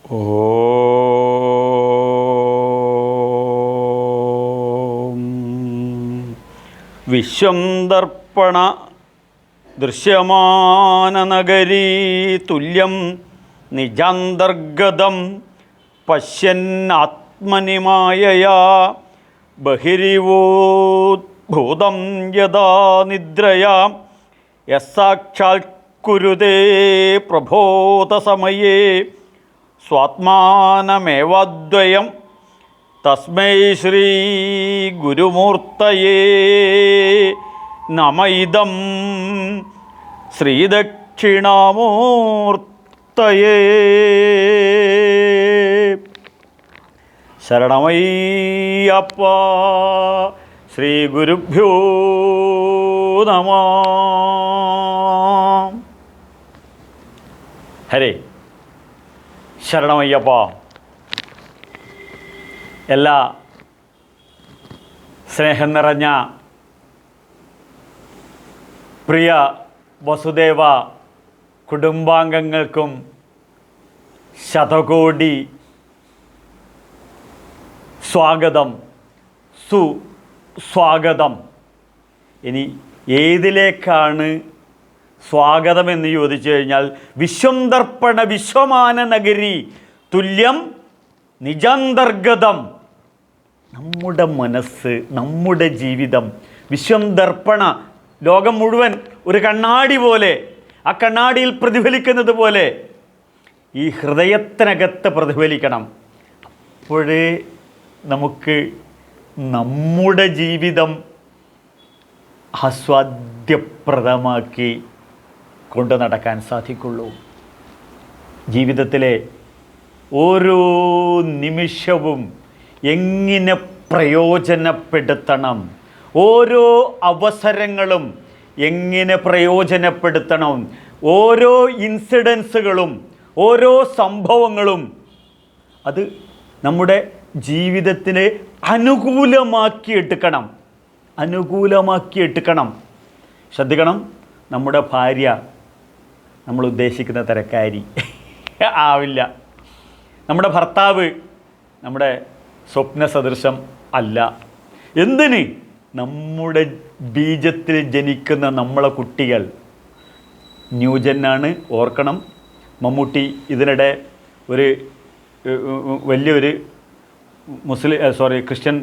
ഓം വിശ്വം ദർപ്പണ ദൃശ്യമാനനഗരീ തുല്യം നിജാന്തർഗതം പശ്യന്നാത്മനി മായയാ ബഹിരിവോദ്ഭൂതം യഥാ നിദ്രയാ യസ്സാക്ഷാൽ കുരുതേ പ്രബോധസമയേ സ്വാത്മാനമേവാദ്വയം തസ്മൈ ശ്രീ ഗുരുമൂർത്തയേ നമൈദം ശ്രീദക്ഷിണാമൂർത്തയേ. ശരണമയ്യപ്പ. ശ്രീ ഗുരുഭ്യോ നമഃ. ഹരേ ശരണമയ്യപ്പ. എല്ലാ സ്നേഹം നിറഞ്ഞ പ്രിയ വസുദേവ കുടുംബാംഗങ്ങൾക്കും ശതകോടി സ്വാഗതം, സുസ്വാഗതം. ഇനി ഏതിലേക്കാണ് സ്വാഗതമെന്ന് ചോദിച്ചു കഴിഞ്ഞാൽ, വിശ്വം ദർപ്പണ വിശ്വമാന നഗരി തുല്യം നിജാന്തർഗതം. നമ്മുടെ മനസ്സ്, നമ്മുടെ ജീവിതം വിശ്വം ദർപ്പണ, ലോകം മുഴുവൻ ഒരു കണ്ണാടി പോലെ, ആ കണ്ണാടിയിൽ പ്രതിഫലിക്കുന്നത് പോലെ ഈ ഹൃദയത്തിനകത്ത് പ്രതിഫലിക്കണം. അപ്പോഴേ നമുക്ക് നമ്മുടെ ജീവിതം ആസ്വാദ്യപ്രദമാക്കി കൊണ്ടു നടക്കാൻ സാധിക്കുള്ളൂ. ജീവിതത്തിലെ ഓരോ നിമിഷവും എങ്ങനെ പ്രയോജനപ്പെടുത്തണം, ഓരോ അവസരങ്ങളും എങ്ങനെ പ്രയോജനപ്പെടുത്തണം, ഓരോ ഇൻസിഡൻസുകളും ഓരോ സംഭവങ്ങളും അത് നമ്മുടെ ജീവിതത്തിന് അനുകൂലമാക്കിയെടുക്കണം. ശ്രദ്ധിക്കണം, നമ്മുടെ ഭാര്യ നമ്മൾ ഉദ്ദേശിക്കുന്ന തരക്കാരി ആവില്ല. നമ്മുടെ ഭർത്താവ് നമ്മുടെ സ്വപ്ന സദൃശം അല്ല. എന്തിന്? നമ്മുടെ ബീജത്തിൽ ജനിക്കുന്ന നമ്മളെ കുട്ടികൾ ന്യൂജനാണ്. ഓർക്കണം, മമ്മൂട്ടി ഇതിനിടെ ഒരു വലിയൊരു ക്രിസ്ത്യൻ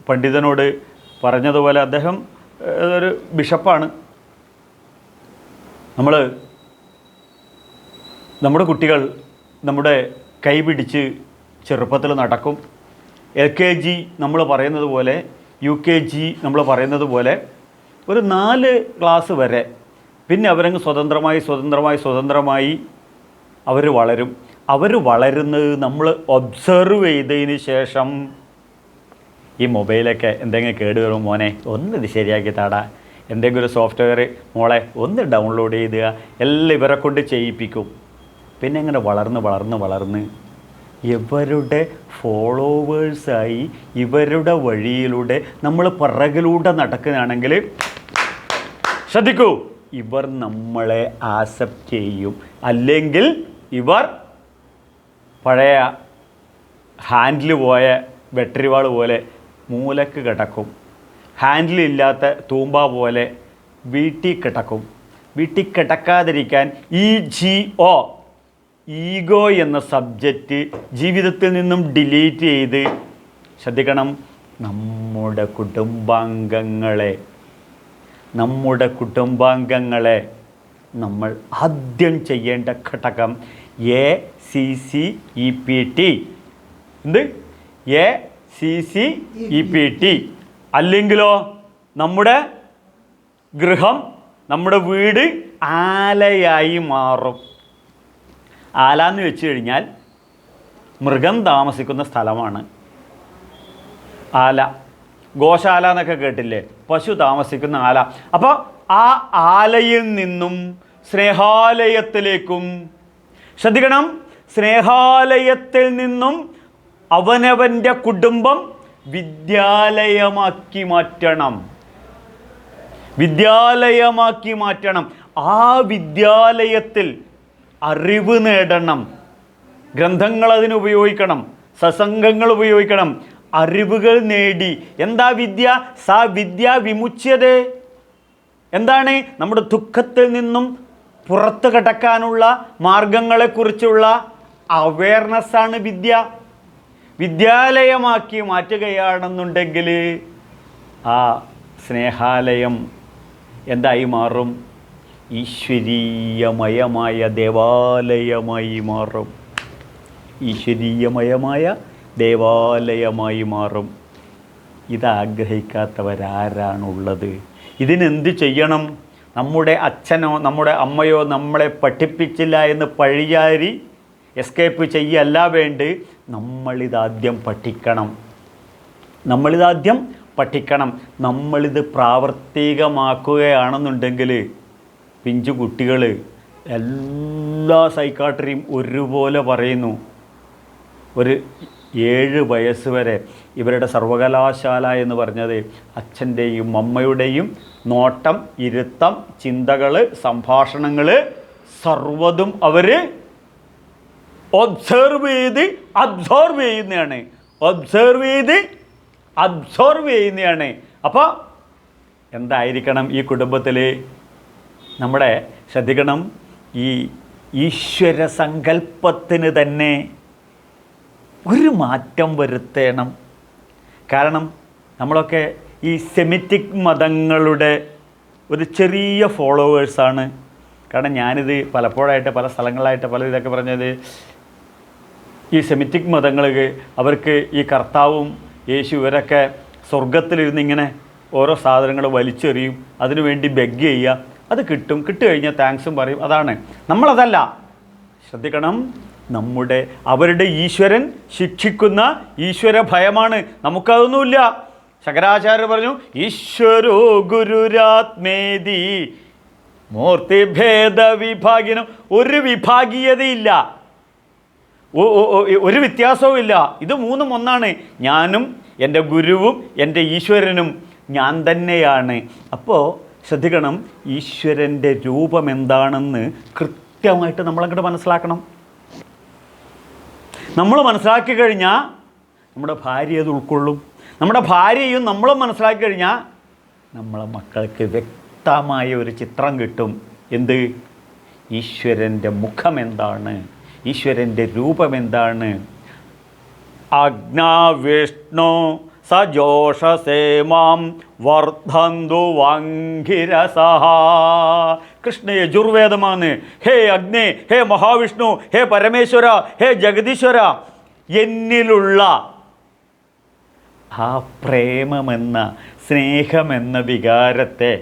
പണ്ഡിതനോട് പറഞ്ഞതുപോലെ, അദ്ദേഹം ഒരു ബിഷപ്പാണ്, നമ്മുടെ കുട്ടികൾ നമ്മുടെ കൈ പിടിച്ച് ചെറുപ്പത്തിൽ നടക്കും. LKG നമ്മൾ പറയുന്നത് പോലെ, UKG നമ്മൾ പറയുന്നത് പോലെ ഒരു 4 ക്ലാസ് വരെ, പിന്നെ അവരങ്ങ് സ്വതന്ത്രമായി അവർ വളരും. അവർ വളരുന്നത് നമ്മൾ ഒബ്സർവ് ചെയ്തതിന് ശേഷം, ഈ മൊബൈലൊക്കെ എന്തെങ്കിലും കേട് വരും, മോനെ ഒന്ന് ഇത് ശരിയാക്കി താടാ, എന്തെങ്കിലും ഒരു സോഫ്റ്റ്വെയർ മോളെ ഒന്ന് ഡൗൺലോഡ് ചെയ്തുക, എല്ലാം ഇവരെ കൊണ്ട് ചെയ്യിപ്പിക്കും. പിന്നെ ഇങ്ങനെ വളർന്ന് ഇവരുടെ ഫോളോവേഴ്സായി ഇവരുടെ വഴിയിലൂടെ നമ്മൾ പിറകിലൂടെ നടക്കുകയാണെങ്കിൽ ശ്രദ്ധിക്കൂ, ഇവർ നമ്മളെ ആക്സെപ്റ്റ് ചെയ്യും. അല്ലെങ്കിൽ ഇവർ പഴയ ഹാൻഡിൽ പോയ ബാറ്ററി വാൾ പോലെ മൂലക്ക് കിടക്കും. ഹാൻഡിലില്ലാത്ത തൂമ്പ പോലെ വീട്ടിൽ കിടക്കും. വീട്ടിൽ കിടക്കാതിരിക്കാൻ ഈഗോ എന്ന സബ്ജക്റ്റ് ജീവിതത്തിൽ നിന്നും ഡിലീറ്റ് ചെയ്ത്, ശ്രദ്ധിക്കണം, നമ്മുടെ കുടുംബാംഗങ്ങളെ നമ്മൾ ആദ്യം ചെയ്യേണ്ട ഘടകം ACCEPT. എന്ത്? ACCEPT. അല്ലെങ്കിലോ നമ്മുടെ ഗൃഹം, നമ്മുടെ വീട് ആലയായി മാറും. ആല എന്ന് വെച്ച് കഴിഞ്ഞാൽ മൃഗം താമസിക്കുന്ന സ്ഥലമാണ് ആല. ഗോശാല എന്നൊക്കെ കേട്ടില്ലേ, പശു താമസിക്കുന്ന ആല. അപ്പോൾ ആ ആലയിൽ നിന്നും സ്നേഹാലയത്തിലേക്കും, ശ്രദ്ധിക്കണം, സ്നേഹാലയത്തിൽ നിന്നും അവനവൻ്റെ കുടുംബം വിദ്യാലയമാക്കി മാറ്റണം. ആ വിദ്യാലയത്തിൽ അറിവ് നേടണം, ഗ്രന്ഥങ്ങൾ അതിന് ഉപയോഗിക്കണം, സത്സംഗങ്ങൾ ഉപയോഗിക്കണം, അറിവുകൾ നേടി. എന്താ വിദ്യ? സാ വിദ്യ വിമുച്യതേ. എന്താണ്? നമ്മുടെ ദുഃഖത്തിൽ നിന്നും പുറത്തു കടക്കാനുള്ള മാർഗങ്ങളെക്കുറിച്ചുള്ള അവയർനെസ്സാണ് വിദ്യ. വിദ്യാലയമാക്കി മാറ്റുകയാണെന്നുണ്ടെങ്കിൽ ആ സ്നേഹാലയം എന്തായി മാറും? ഈശ്വരീയമയമായ ദേവാലയമായി മാറും. ഈശ്വരീയമയമായ ദേവാലയമായി മാറും. ഇതാഗ്രഹിക്കാത്തവരാരാണുള്ളത്? ഇതിനെന്ത് ചെയ്യണം? നമ്മുടെ അച്ഛനോ നമ്മുടെ അമ്മയോ നമ്മളെ പഠിപ്പിച്ചില്ല എന്ന് പഴിചാരി എസ്കേപ്പ് ചെയ്യല്ല വേണ്ട. നമ്മളിതാദ്യം പഠിക്കണം. നമ്മളിത് പ്രാവർത്തികമാക്കുകയാണെന്നുണ്ടെങ്കിൽ പിഞ്ചു കുട്ടികൾ എല്ലാ സൈക്കാട്രിയും ഒരുപോലെ പറയുന്നു. ഒരു 7 വയസ്സ് വരെ ഇവരുടെ സർവകലാശാല എന്ന് പറഞ്ഞത് അച്ഛൻ്റെയും അമ്മയുടെയും നോട്ടം, ഇരുത്തം, ചിന്തകൾ, സംഭാഷണങ്ങൾ സർവ്വതും അവർ ഒബ്സർവ് ചെയ്ത് അബ്സോർവ് ചെയ്യുന്നതാണ്. അപ്പോൾ എന്തായിരിക്കണം ഈ കുടുംബത്തിൽ? നമ്മുടെ ശ്രദ്ധിക്കണം, ഈ ഈശ്വര സങ്കല്പത്തിന് തന്നെ ഒരു മാറ്റം വരുത്തണം. കാരണം നമ്മളൊക്കെ ഈ സെമിറ്റിക് മതങ്ങളുടെ ഒരു ചെറിയ ഫോളോവേഴ്സാണ്. കാരണം ഞാനിത് പലപ്പോഴായിട്ട് പല സ്ഥലങ്ങളായിട്ട് പല ഇതൊക്കെ പറഞ്ഞത്, ഈ സെമിറ്റിക് മതങ്ങൾക്ക് അവർക്ക് ഈ കർത്താവും യേശു ഇവരൊക്കെ സ്വർഗത്തിലിരുന്ന് ഇങ്ങനെ ഓരോ സാധനങ്ങൾ വലിച്ചെറിയും, അതിനുവേണ്ടി ബെഗ് ചെയ്യുക, അത് കിട്ടും, കിട്ടുകഴിഞ്ഞാൽ താങ്ക്സും പറയും. അതാണ്. നമ്മളതല്ല. ശ്രദ്ധിക്കണം, അവരുടെ ഈശ്വരൻ ശിക്ഷിക്കുന്ന ഈശ്വര ഭയമാണ്. നമുക്കതൊന്നുമില്ല. ശങ്കരാചാര്യർ പറഞ്ഞു, ഈശ്വരോ ഗുരുരാത്മേതി മൂർത്തിഭേദ വിഭാഗിനം. ഒരു വിഭാഗീയതയില്ല, ഒരു വ്യത്യാസവും ഇല്ല. ഇത് മൂന്നും ഒന്നാണ്. ഞാനും എൻ്റെ ഗുരുവും എൻ്റെ ഈശ്വരനും ഞാൻ തന്നെയാണ്. അപ്പോൾ ശ്രദ്ധിക്കണം, ഈശ്വരൻ്റെ രൂപം എന്താണെന്ന് കൃത്യമായിട്ട് നമ്മളങ്ങോട്ട് മനസ്സിലാക്കണം. നമ്മൾ മനസ്സിലാക്കി കഴിഞ്ഞാൽ നമ്മുടെ ഭാര്യ അത് ഉൾക്കൊള്ളും. നമ്മുടെ ഭാര്യയും നമ്മളും മനസ്സിലാക്കി കഴിഞ്ഞാൽ നമ്മളെ മക്കൾക്ക് വ്യക്തമായ ഒരു ചിത്രം കിട്ടും. എന്ത്? ഈശ്വരൻ്റെ മുഖം എന്താണ്, ഈശ്വരൻ്റെ രൂപം എന്താണ്. അഗ്നാവിഷ്ണു സജോഷസേ മാം വർദ്ധന്തു വാംഗിരസഹ. കൃഷ്ണ യജുർവേദമാണ്. ഹേ അഗ്നി, ഹേ മഹാവിഷ്ണു, ഹേ പരമേശ്വര, ഹേ ജഗദീശ്വര, എന്നിലുള്ള ആ പ്രേമമെന്ന സ്നേഹമെന്ന വികാരത്തെ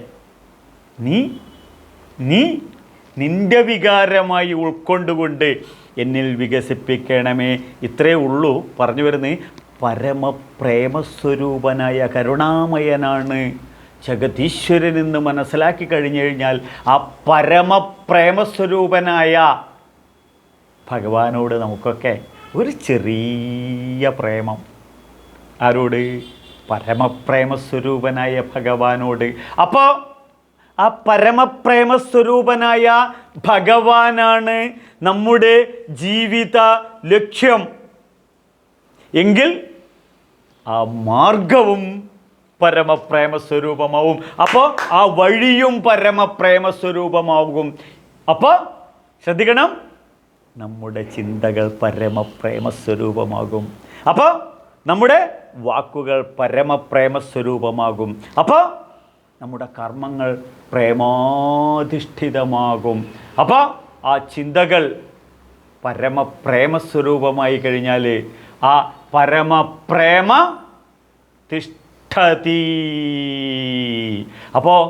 നിന്റെ വികാരമായി ഉൾക്കൊണ്ടുകൊണ്ട് എന്നിൽ വികസിപ്പിക്കണമേ. ഇത്രയേ ഉള്ളൂ പറഞ്ഞു വരുന്നത്. പരമപ്രേമസ്വരൂപനായ കരുണാമയനാണ് ജഗതീശ്വരൻ എന്ന് മനസ്സിലാക്കി കഴിഞ്ഞു കഴിഞ്ഞാൽ ആ പരമപ്രേമസ്വരൂപനായ ഭഗവാനോട് നമുക്കൊക്കെ ഒരു ചെറിയ പ്രേമം. ആരോട്? പരമപ്രേമസ്വരൂപനായ ഭഗവാനോട്. അപ്പോൾ ആ പരമപ്രേമസ്വരൂപനായ ഭഗവാനാണ് നമ്മുടെ ജീവിത ലക്ഷ്യം എങ്കിൽ ആ മാർഗവും പരമപ്രേമസ്വരൂപമാവും. അപ്പോൾ ആ വഴിയും പരമപ്രേമസ്വരൂപമാകും. അപ്പോൾ ശ്രദ്ധിക്കണം, നമ്മുടെ ചിന്തകൾ പരമപ്രേമസ്വരൂപമാകും. അപ്പോൾ നമ്മുടെ വാക്കുകൾ പരമപ്രേമസ്വരൂപമാകും. അപ്പോൾ നമ്മുടെ കർമ്മങ്ങൾ പ്രേമാധിഷ്ഠിതമാകും. അപ്പോൾ ആ ചിന്തകൾ പരമപ്രേമസ്വരൂപമായി കഴിഞ്ഞാൽ ആ പരമപ്രേമ തിഷ്ഠതി. അപ്പോൾ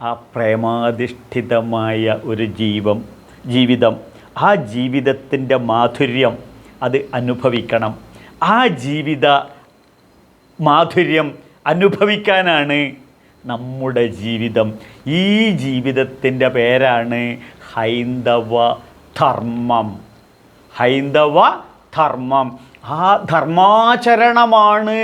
ആ പ്രേമാധിഷ്ഠിതമായ ഒരു ജീവിതം, ആ ജീവിതത്തിൻ്റെ മാധുര്യം അത് അനുഭവിക്കണം. ആ ജീവിത മാധുര്യം അനുഭവിക്കാനാണ് നമ്മുടെ ജീവിതം. ഈ ജീവിതത്തിൻ്റെ പേരാണ് ഹൈന്ദവ ധർമ്മം. ഹൈന്ദവ ധർമ്മം ആ ധർമാചരണമാണ്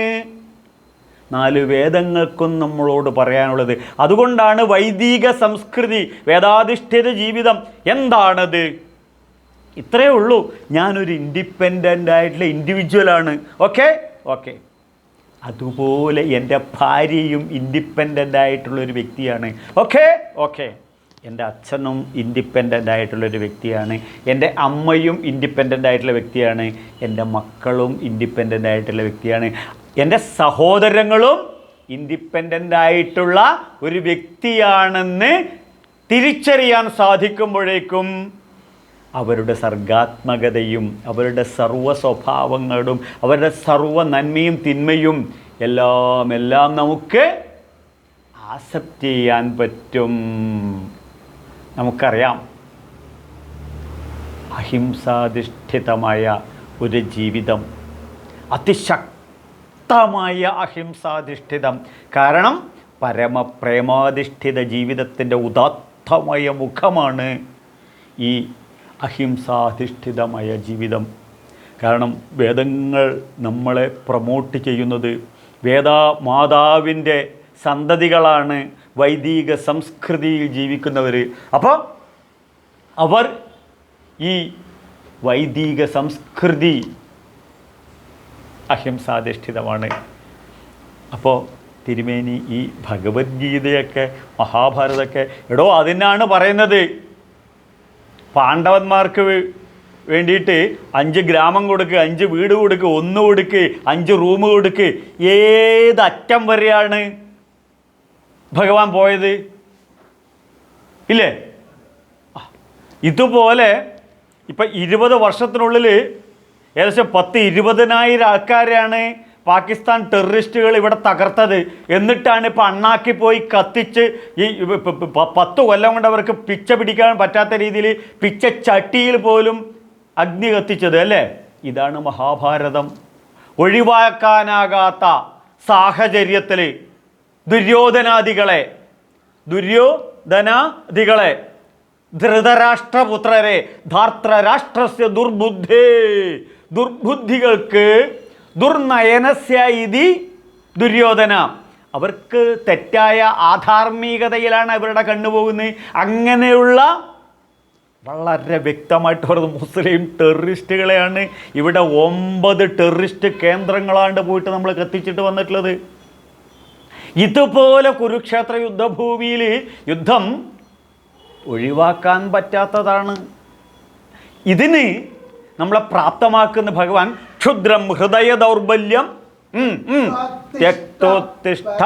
4 വേദങ്ങൾക്കും നമ്മളോട് പറയാനുള്ളത്. അതുകൊണ്ടാണ് വൈദിക സംസ്കൃതി, വേദാധിഷ്ഠിത ജീവിതം. എന്താണത്? ഇത്രയേ ഉള്ളൂ. ഞാനൊരു ഇൻഡിപെൻഡൻ്റ് ആയിട്ടുള്ള ഇൻഡിവിജ്വലാണ്. Okay okay. അതുപോലെ എൻ്റെ ഭാര്യയും ഇൻഡിപെൻഡൻ്റ് ആയിട്ടുള്ളൊരു വ്യക്തിയാണ്. Okay okay. എൻ്റെ അച്ഛനും ഇൻഡിപെൻഡൻ്റ് ആയിട്ടുള്ളൊരു വ്യക്തിയാണ്. എൻ്റെ അമ്മയും ഇൻഡിപെൻഡൻ്റ് ആയിട്ടുള്ള വ്യക്തിയാണ്. എൻ്റെ മക്കളും ഇൻഡിപെൻഡൻ്റ് ആയിട്ടുള്ള വ്യക്തിയാണ്. എൻ്റെ സഹോദരങ്ങളും ഇൻഡിപെൻഡൻ്റ് ആയിട്ടുള്ള ഒരു വ്യക്തിയാണെന്ന് തിരിച്ചറിയാൻ സാധിക്കുമ്പോഴേക്കും അവരുടെ സർഗാത്മകതയും അവരുടെ സർവ്വ സ്വഭാവങ്ങളും അവരുടെ സർവ്വ നന്മയും തിന്മയും എല്ലാം നമുക്ക് ആക്സെപ്റ്റ് ചെയ്യാൻ പറ്റും. നമുക്കറിയാം, അഹിംസാധിഷ്ഠിതമായ ഒരു ജീവിതം, അതിശക്തമായ അഹിംസാധിഷ്ഠിതം. കാരണം പരമപ്രേമാധിഷ്ഠിത ജീവിതത്തിൻ്റെ ഉദാത്തമായ മുഖമാണ് ഈ അഹിംസാധിഷ്ഠിതമായ ജീവിതം. കാരണം വേദങ്ങൾ നമ്മളെ പ്രൊമോട്ട് ചെയ്യുന്നത്, വേദമാതാവിൻ്റെ സന്തതികളാണ് വൈദിക സംസ്കൃതിയിൽ ജീവിക്കുന്നവർ. അപ്പോൾ അവർ ഈ വൈദിക സംസ്കൃതി അഹിംസാധിഷ്ഠിതമാണ്. അപ്പോൾ തിരുമേനി ഈ ഭഗവത്ഗീതയൊക്കെ മഹാഭാരതമൊക്കെ എടോ അതിനാണ് പറയുന്നത് പാണ്ഡവന്മാർക്ക് വേണ്ടിയിട്ട് 5 ഗ്രാമം കൊടുക്ക്, 5 വീട് കൊടുക്ക്, 1 കൊടുക്ക്, 5 റൂം കൊടുക്ക്. ഏതറ്റം വരെയാണ് ഭഗവാൻ പോയത്? ഇല്ലേ? ഇതുപോലെ ഇപ്പം 20 വർഷത്തിനുള്ളിൽ ഏകദേശം 10-20,000 ആൾക്കാരെയാണ് പാകിസ്ഥാൻ ടെററിസ്റ്റുകൾ ഇവിടെ തകർത്തത്. എന്നിട്ടാണ് ഇപ്പോൾ അണ്ണാക്കി പോയി കത്തിച്ച് ഈ 10 കൊല്ലം കൊണ്ട് അവർക്ക് പിച്ച പിടിക്കാൻ പറ്റാത്ത രീതിയിൽ പിച്ച ചട്ടിയിൽ പോലും അഗ്നി കത്തിച്ചത് അല്ലേ? ഇതാണ് മഹാഭാരതം. ഒഴിവാക്കാനാകാത്ത സാഹചര്യത്തിൽ ദുര്യോധനാദികളെ ധൃതരാഷ്ട്രപുത്രരെ ധാർത്തരാഷ്ട്രസ്യ ദുർബുദ്ധികൾക്ക് ദുർനയനസ്യ ഇതി ദുര്യോധന. അവർക്ക് തെറ്റായ ആധാർമികതയിലാണ് അവരുടെ കണ്ണുപോകുന്നത്. അങ്ങനെയുള്ള വളരെ വ്യക്തമായിട്ട് പറയുന്നത് മുസ്ലിം ടെററിസ്റ്റുകളെയാണ്. ഇവിടെ 9 ടെററിസ്റ്റ് കേന്ദ്രങ്ങളാണ്ട് പോയിട്ട് നമ്മൾ കത്തിച്ചിട്ട് വന്നിട്ടുള്ളത്. ഇതുപോലെ കുരുക്ഷേത്ര യുദ്ധഭൂമിയിൽ യുദ്ധം ഒഴിവാക്കാൻ പറ്റാത്തതാണ്. ഇതിന് നമ്മളെ പ്രാപ്തമാക്കുന്ന ഭഗവാൻ ക്ഷുദ്രം ഹൃദയ ദൗർബല്യം ത്യക്തോത്തിഷ്ഠ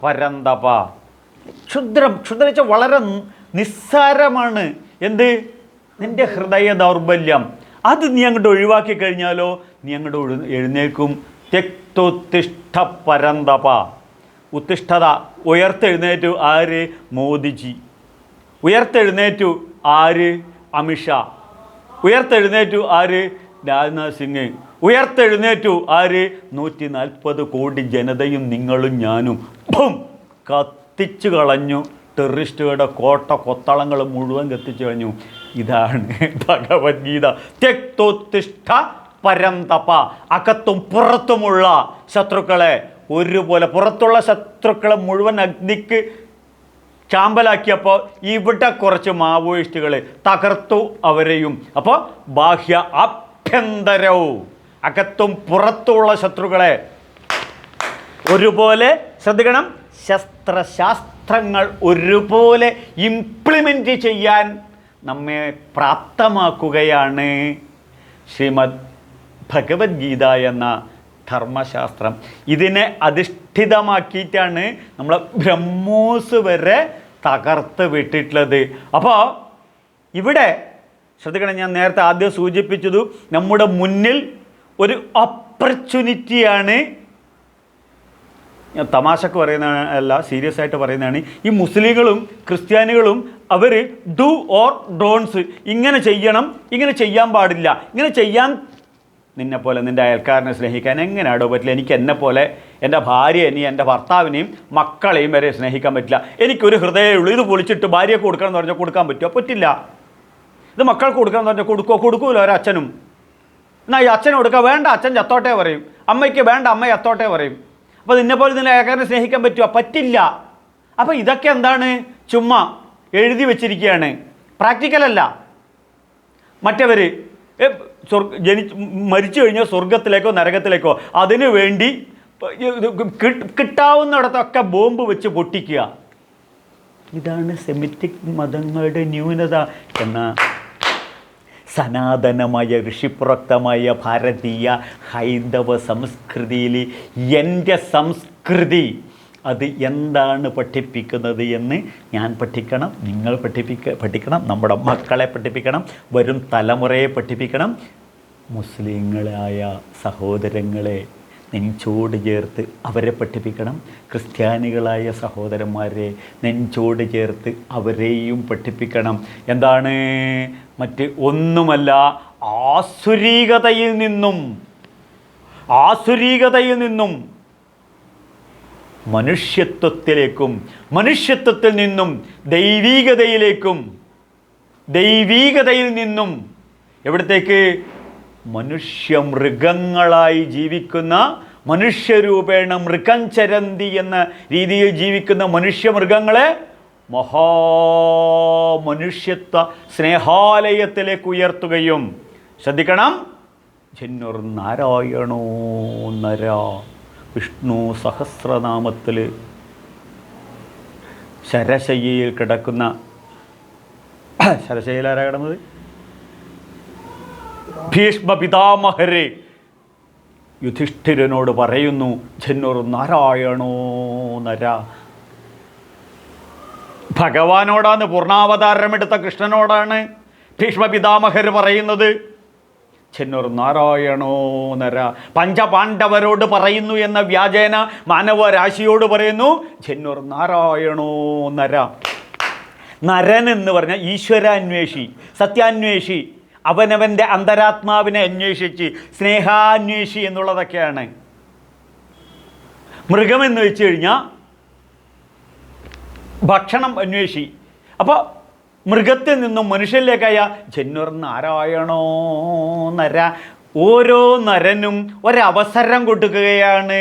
പരന്തപ. ക്ഷുദ്രം വെച്ചാൽ വളരെ നിസ്സാരമാണ്. എന്ത്? നിൻ്റെ ഹൃദയ ദൗർബല്യം. അത് നീ അങ്ങോട്ട് ഒഴിവാക്കി കഴിഞ്ഞാലോ നീ അങ്ങോട്ട് എഴുന്നേൽക്കും. ത്യക്തോത്തിഷ്ഠ പരന്തപ. ഉത്തിഷ്ഠത, ഉയർത്തെഴുന്നേറ്റു. ആര്? മോദിജി. ഉയർത്തെഴുന്നേറ്റു. ആര്? അമിത്ഷാ. ഉയർത്തെഴുന്നേറ്റു. ആര്? രാജ്നാഥ് സിംഗ്. ഉയർത്തെഴുന്നേറ്റു. ആര്? 140 കോടി ജനതയും നിങ്ങളും ഞാനും. കത്തിച്ചു കളഞ്ഞു. ടെററിസ്റ്റുകളുടെ കോട്ട കൊത്തളങ്ങൾ മുഴുവൻ കത്തിച്ചു കളഞ്ഞു. ഇതാണ് ഭഗവത്ഗീത. ത്യക്തോത്തിഷ്ഠ പരന്തപ. അകത്തും പുറത്തുമുള്ള ശത്രുക്കളെ ഒരുപോലെ, പുറത്തുള്ള ശത്രുക്കളെ മുഴുവൻ അഗ്നിക്ക് ചാമ്പലാക്കിയപ്പോൾ ഇവിടെ കുറച്ച് മാവോയിസ്റ്റുകൾ തകർത്തു അവരെയും. അപ്പോൾ ബാഹ്യ ആഭ്യന്തരവും അകത്തും പുറത്തുമുള്ള ശത്രുക്കളെ ഒരുപോലെ ശ്രദ്ധിക്കണം. ശസ്ത്രശാസ്ത്രങ്ങൾ ഒരുപോലെ ഇംപ്ലിമെൻ്റ് ചെയ്യാൻ നമ്മെ പ്രാപ്തമാക്കുകയാണ് ശ്രീമദ് ഭഗവത്ഗീത എന്ന ധർമ്മശാസ്ത്രം. ഇതിനെ അധിഷ്ഠിതമാക്കിയിട്ടാണ് നമ്മൾ ബ്രഹ്മോസ് വരെ തകർത്ത് വിട്ടിട്ടുള്ളത്. അപ്പോൾ ഇവിടെ ശ്രദ്ധിക്കണം, ഞാൻ നേരത്തെ ആദ്യം സൂചിപ്പിച്ചത് നമ്മുടെ മുന്നിൽ ഒരു ഓപ്പർച്യൂണിറ്റിയാണ്. ഞാൻ തമാശക്ക് പറയുന്നതല്ല, സീരിയസ് ആയിട്ട് പറയുന്നതാണ്. ഈ മുസ്ലിങ്ങളും ക്രിസ്ത്യാനികളും അവർ ഡു ഓർ ഡോൺസ്, ഇങ്ങനെ ചെയ്യണം, ഇങ്ങനെ ചെയ്യാൻ പാടില്ല, ഇങ്ങനെ ചെയ്യാൻ. നിന്നെപ്പോലെ നിൻ്റെ അയൽക്കാരനെ സ്നേഹിക്കാൻ എങ്ങനെയാണോ പറ്റില്ല? എനിക്ക് എന്നെപ്പോലെ എൻ്റെ ഭാര്യയെയും എൻ്റെ ഭർത്താവിനെയും മക്കളെയും വരെ സ്നേഹിക്കാൻ പറ്റില്ല. എനിക്കൊരു ഹൃദയമേ ഉള്ളൂ. ഇത് പൊളിച്ചിട്ട് ഭാര്യയ്ക്ക് കൊടുക്കണം എന്ന് പറഞ്ഞാൽ കൊടുക്കാൻ പറ്റുമോ? പറ്റില്ല. ഇത് മക്കൾക്ക് കൊടുക്കണം എന്ന് പറഞ്ഞാൽ കൊടുക്കൂല ഒരച്ഛനും. എന്നാൽ ഈ അച്ഛന് കൊടുക്കുക, വേണ്ട അച്ഛൻ ചത്തോട്ടേ പറയും. അമ്മയ്ക്ക് വേണ്ട അമ്മ ചത്തോട്ടേ പറയും. അപ്പോൾ നിന്നെപ്പോലെ നിൻ്റെ അയൽക്കാരനെ സ്നേഹിക്കാൻ പറ്റുമോ? പറ്റില്ല. അപ്പോൾ ഇതൊക്കെ എന്താണ്? ചുമ്മാ എഴുതി വെച്ചിരിക്കുകയാണ്, പ്രാക്ടിക്കലല്ല. മറ്റവർ മരിച്ചു കഴിഞ്ഞാൽ സ്വർഗത്തിലേക്കോ നരകത്തിലേക്കോ അതിനു വേണ്ടി കിട്ടാവുന്നിടത്തൊക്കെ ബോംബ് വെച്ച് പൊട്ടിക്കുക. ഇതാണ് സെമിറ്റിക് മതങ്ങളുടെ ന്യൂനത. എന്നാൽ സനാതനമായ ഋഷിപ്രോക്തമായ ഭാരതീയ ഹൈന്ദവ സംസ്കൃതിയിൽ എൻ്റെ സംസ്കൃതി അത് എന്താണ് പഠിപ്പിക്കുന്നത് എന്ന് ഞാൻ പഠിക്കണം, നിങ്ങൾ പഠിക്കണം, നമ്മുടെ മക്കളെ പഠിപ്പിക്കണം, വരും തലമുറയെ പഠിപ്പിക്കണം. മുസ്ലിങ്ങളായ സഹോദരങ്ങളെ നെഞ്ചോട് ചേർത്ത് അവരെ പഠിപ്പിക്കണം. ക്രിസ്ത്യാനികളായ സഹോദരന്മാരെ നെഞ്ചോട് ചേർത്ത് അവരെയും പഠിപ്പിക്കണം. എന്താണ്? മറ്റ് ഒന്നുമല്ല, ആസുരീകതയിൽ നിന്നും മനുഷ്യത്വത്തിലേക്കും മനുഷ്യത്വത്തിൽ നിന്നും ദൈവീകതയിൽ നിന്നും എവിടത്തേക്ക്? മൃഗങ്ങളായി ജീവിക്കുന്ന, മനുഷ്യരൂപേണ മൃഗം ചരന്തി എന്ന രീതിയിൽ ജീവിക്കുന്ന മൃഗങ്ങളെ മഹാമനുഷ്യത്വ സ്നേഹാലയത്തിലേക്ക് ഉയർത്തുകയും. ശ്രദ്ധിക്കണം, ജന്വർ നാരായണോ നര. വിഷ്ണു സഹസ്രനാമത്തിൽ ശരശയ്യയിൽ കിടക്കുന്ന, ശരശയ്യയിൽ ആരാ കിടന്നത്? ഭീഷ്മ പിതാമഹരെ യുധിഷ്ഠിരനോട് പറയുന്നു, ജന്വർ നാരായണോ നര. ഭഗവാനോടാണ്, പൂർണ്ണാവതാരമെടുത്ത കൃഷ്ണനോടാണ് ഭീഷ്മ പിതാമഹർ പറയുന്നത്, ജന്വർ നാരായണോ നര. പഞ്ചപാണ്ഡവരോട് പറയുന്നു എന്ന വ്യാജേന മാനവരാശിയോട് പറയുന്നു, ജന്വർ നാരായണോ നര. നരൻ എന്ന് പറഞ്ഞാൽ ഈശ്വരാന്വേഷി, സത്യാന്വേഷി, അവനവൻ്റെ അന്തരാത്മാവിനെ അന്വേഷിച്ച് സ്നേഹാന്വേഷി എന്നുള്ളതൊക്കെയാണ്. മൃഗമെന്ന് വെച്ച് കഴിഞ്ഞാൽ ഭക്ഷണം അന്വേഷി. അപ്പോൾ മൃഗത്തിൽ നിന്നും മനുഷ്യരിലേക്കായ ജന്വർ നാരായണോ നര. ഓരോ നരനും ഒരവസരം കൊടുക്കുകയാണ്